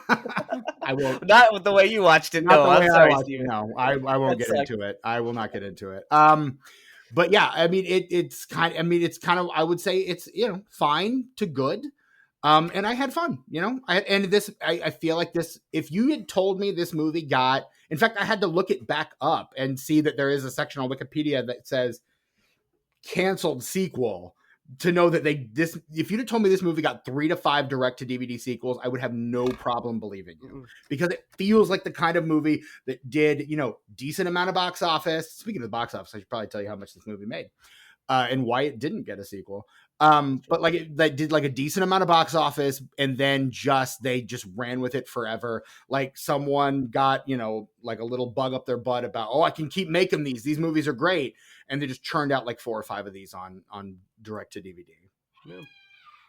I won't. Not with the way you watched it. No, I'm sorry, Steven. No, I won't get into it. I will not get into it. But yeah, I mean, it's kind of. I would say it's fine to good. And I had fun. I feel like this. If you had told me this movie got, in fact, I had to look it back up and see that there is a section on Wikipedia that says canceled sequel. To know that if you'd have told me this movie got 3 to 5 direct to DVD sequels, I would have no problem believing you, because it feels like the kind of movie that did, decent amount of box office. Speaking of the box office, I should probably tell you how much this movie made, and why it didn't get a sequel. But that did like a decent amount of box office, and then they just ran with it forever. Like someone got, like a little bug up their butt about, I can keep making these. These movies are great. And they just churned out like 4 or 5 of these on direct to DVD. Yeah.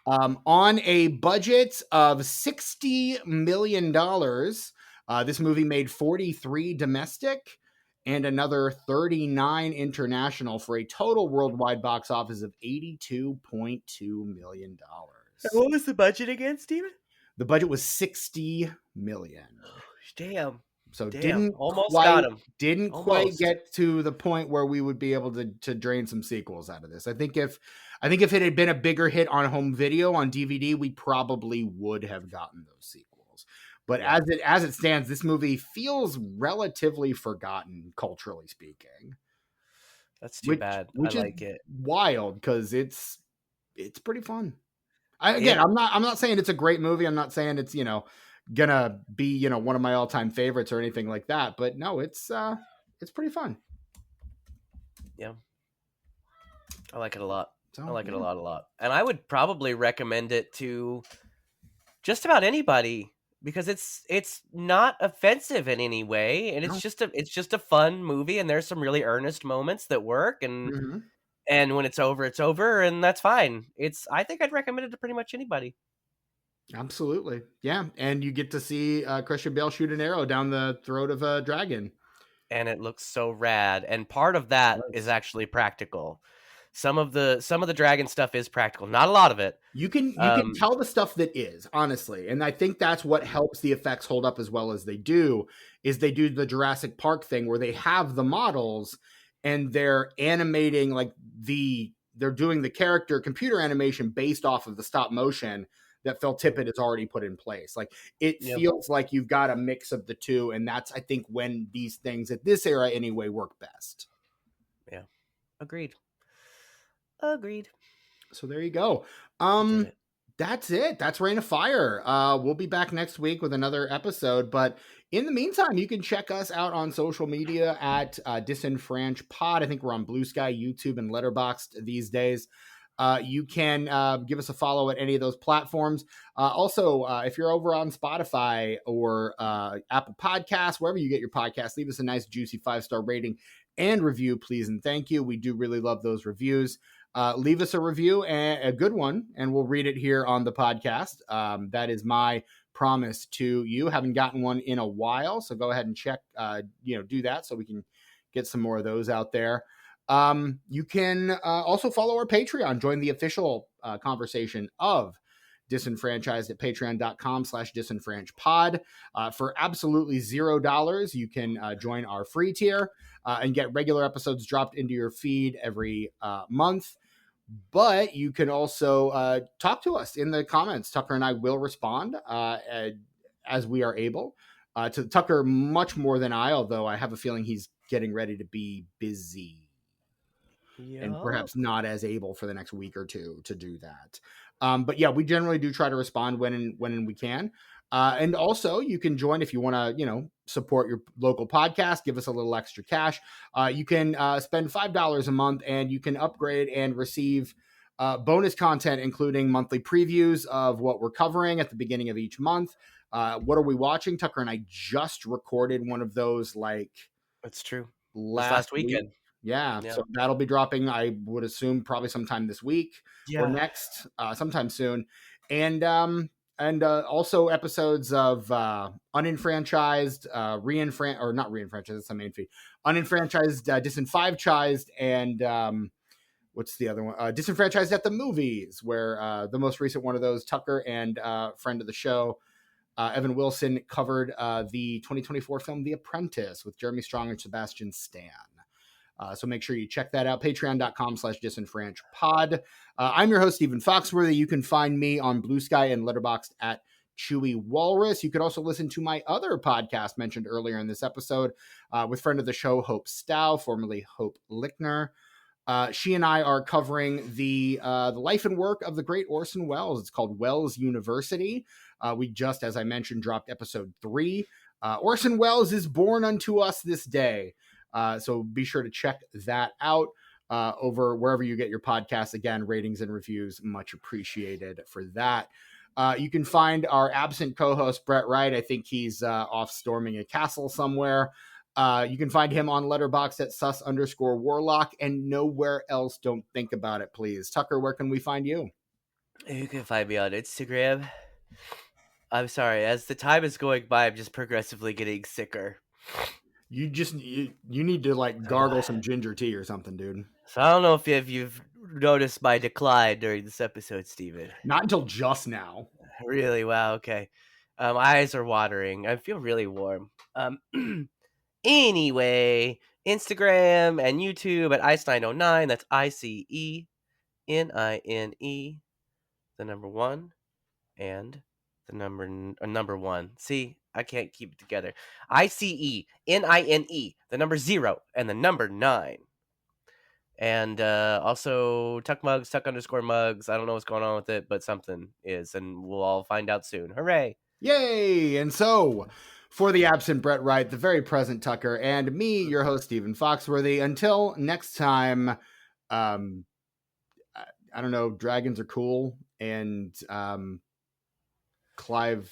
On a budget of $60 million, this movie made 43 domestic and another 39 international for a total worldwide box office of $82.2 million. What was the budget again, Steven? The budget was $60 million. Damn. So Damn, almost got him. didn't quite Almost. get to the point where we would be able to drain some sequels out of this. I think if it had been a bigger hit on home video on DVD, we probably would have gotten those sequels. But Yeah. as it stands, this movie feels relatively forgotten, culturally speaking. That's too bad. I Which is like it. wild because it's pretty fun. It I'm not saying it's a great movie. I'm not saying it's gonna be one of my all time favorites or anything like that. But no, it's pretty fun. Yeah, I like it a lot. So, I like it yeah. a lot. And I would probably recommend it to just about anybody because it's not offensive in any way, and No. it's just a fun movie, and there's some really earnest moments that work, and Mhm. when it's over, and that's fine. I think I'd recommend it to pretty much anybody. Absolutely, yeah. And you get to see Christian Bale shoot an arrow down the throat of a dragon, And it looks so rad. And part of that Yes. is actually practical. Some of the dragon stuff is practical, not a lot of it. You can tell the stuff that is, honestly, and I think that's what helps the effects hold up as well as they do. Is they do the Jurassic Park thing where they have the models and they're animating they're doing the character computer animation based off of the stop motion that Phil Tippett has already put in place. Like it Yep. feels like you've got a mix of the two, and that's I think when these things at this era anyway work best. Yeah, agreed. So there you go. Did it. That's it. That's Rain of Fire. We'll be back next week with another episode. But in the meantime, you can check us out on social media at Disenfranch Pod. I think we're on Bluesky, YouTube, and Letterboxd these days. You can give us a follow at any of those platforms. Also, if you're over on Spotify or Apple Podcasts, wherever you get your podcasts, leave us a nice, juicy 5-star rating and review, please and thank you. We do really love those reviews. Leave us a review, a good one, and we'll read it here on the podcast. That is my promise to you. Haven't gotten one in a while, so go ahead and check, do that so we can get some more of those out there. You can also follow our Patreon, join the official conversation of Disenfranchised at patreon.com/disenfranchpod. For absolutely $0, you can join our free tier and get regular episodes dropped into your feed every month. But you can also talk to us in the comments. Tucker and I will respond as we are able. To Tucker much more than I, although I have a feeling he's getting ready to be busy. Yep. And perhaps not as able for the next week or two to do that. But yeah, we generally do try to respond when we can. And also, you can join if you want to, support your local podcast, give us a little extra cash. You can spend $5 a month and you can upgrade and receive bonus content, including monthly previews of what we're covering at the beginning of each month. What are we watching? Tucker and I just recorded one of those That's true. last weekend. week. Yeah, so that'll be dropping, I would assume, probably sometime this week or next, sometime soon. And also episodes of unenfranchised, not reenfranchised, that's the main feed. Unenfranchised, disenfranchised, and what's the other one? Disenfranchised at the Movies, where the most recent one of those, Tucker and friend of the show, Evan Wilson, covered the 2024 film The Apprentice with Jeremy Strong and Sebastian Stan. So make sure you check that out. Patreon.com/disenfranchpod. I'm your host, Stephen Foxworthy. You can find me on Bluesky and Letterboxd at Chewy Walrus. You could also listen to my other podcast mentioned earlier in this episode with friend of the show, Hope Stough, formerly Hope Lickner. She and I are covering the life and work of the great Orson Welles. It's called Welles University. We just, as I mentioned, dropped episode 3. Orson Welles is born unto us this day. So be sure to check that out over wherever you get your podcasts. Again, ratings and reviews, much appreciated for that. You can find our absent co-host, Brett Wright. I think he's off storming a castle somewhere. You can find him on Letterboxd at sus_warlock and nowhere else. Don't think about it, please. Tucker, where can we find you? You can find me on Instagram. I'm sorry, as the time is going by, I'm just progressively getting sicker. You need to gargle some ginger tea or something, dude. So I don't know if you've noticed my decline during this episode, Steven. Not until just now. Really? Wow. Okay. Eyes are watering. I feel really warm. Anyway, Instagram and YouTube at Ice909. That's ICENINE, the number one, and the number one. See, I can't keep it together. ICENINE, the number 0, and the number 9. And also Tuck Mugs, Tuck_Mugs. I don't know what's going on with it, but something is, and we'll all find out soon. Hooray! Yay! And so, for the absent Brett Wright, the very present Tucker, and me, your host, Stephen Foxworthy, until next time, I don't know, dragons are cool, and Clive,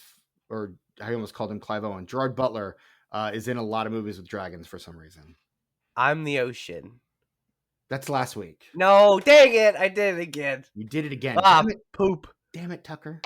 or I almost called him Clive Owen, Gerard Butler is in a lot of movies with dragons for some reason. I'm the ocean. That's last week. No, dang it! I did it again. You did it again. Ah, Damn it. poop. Damn it, Tucker.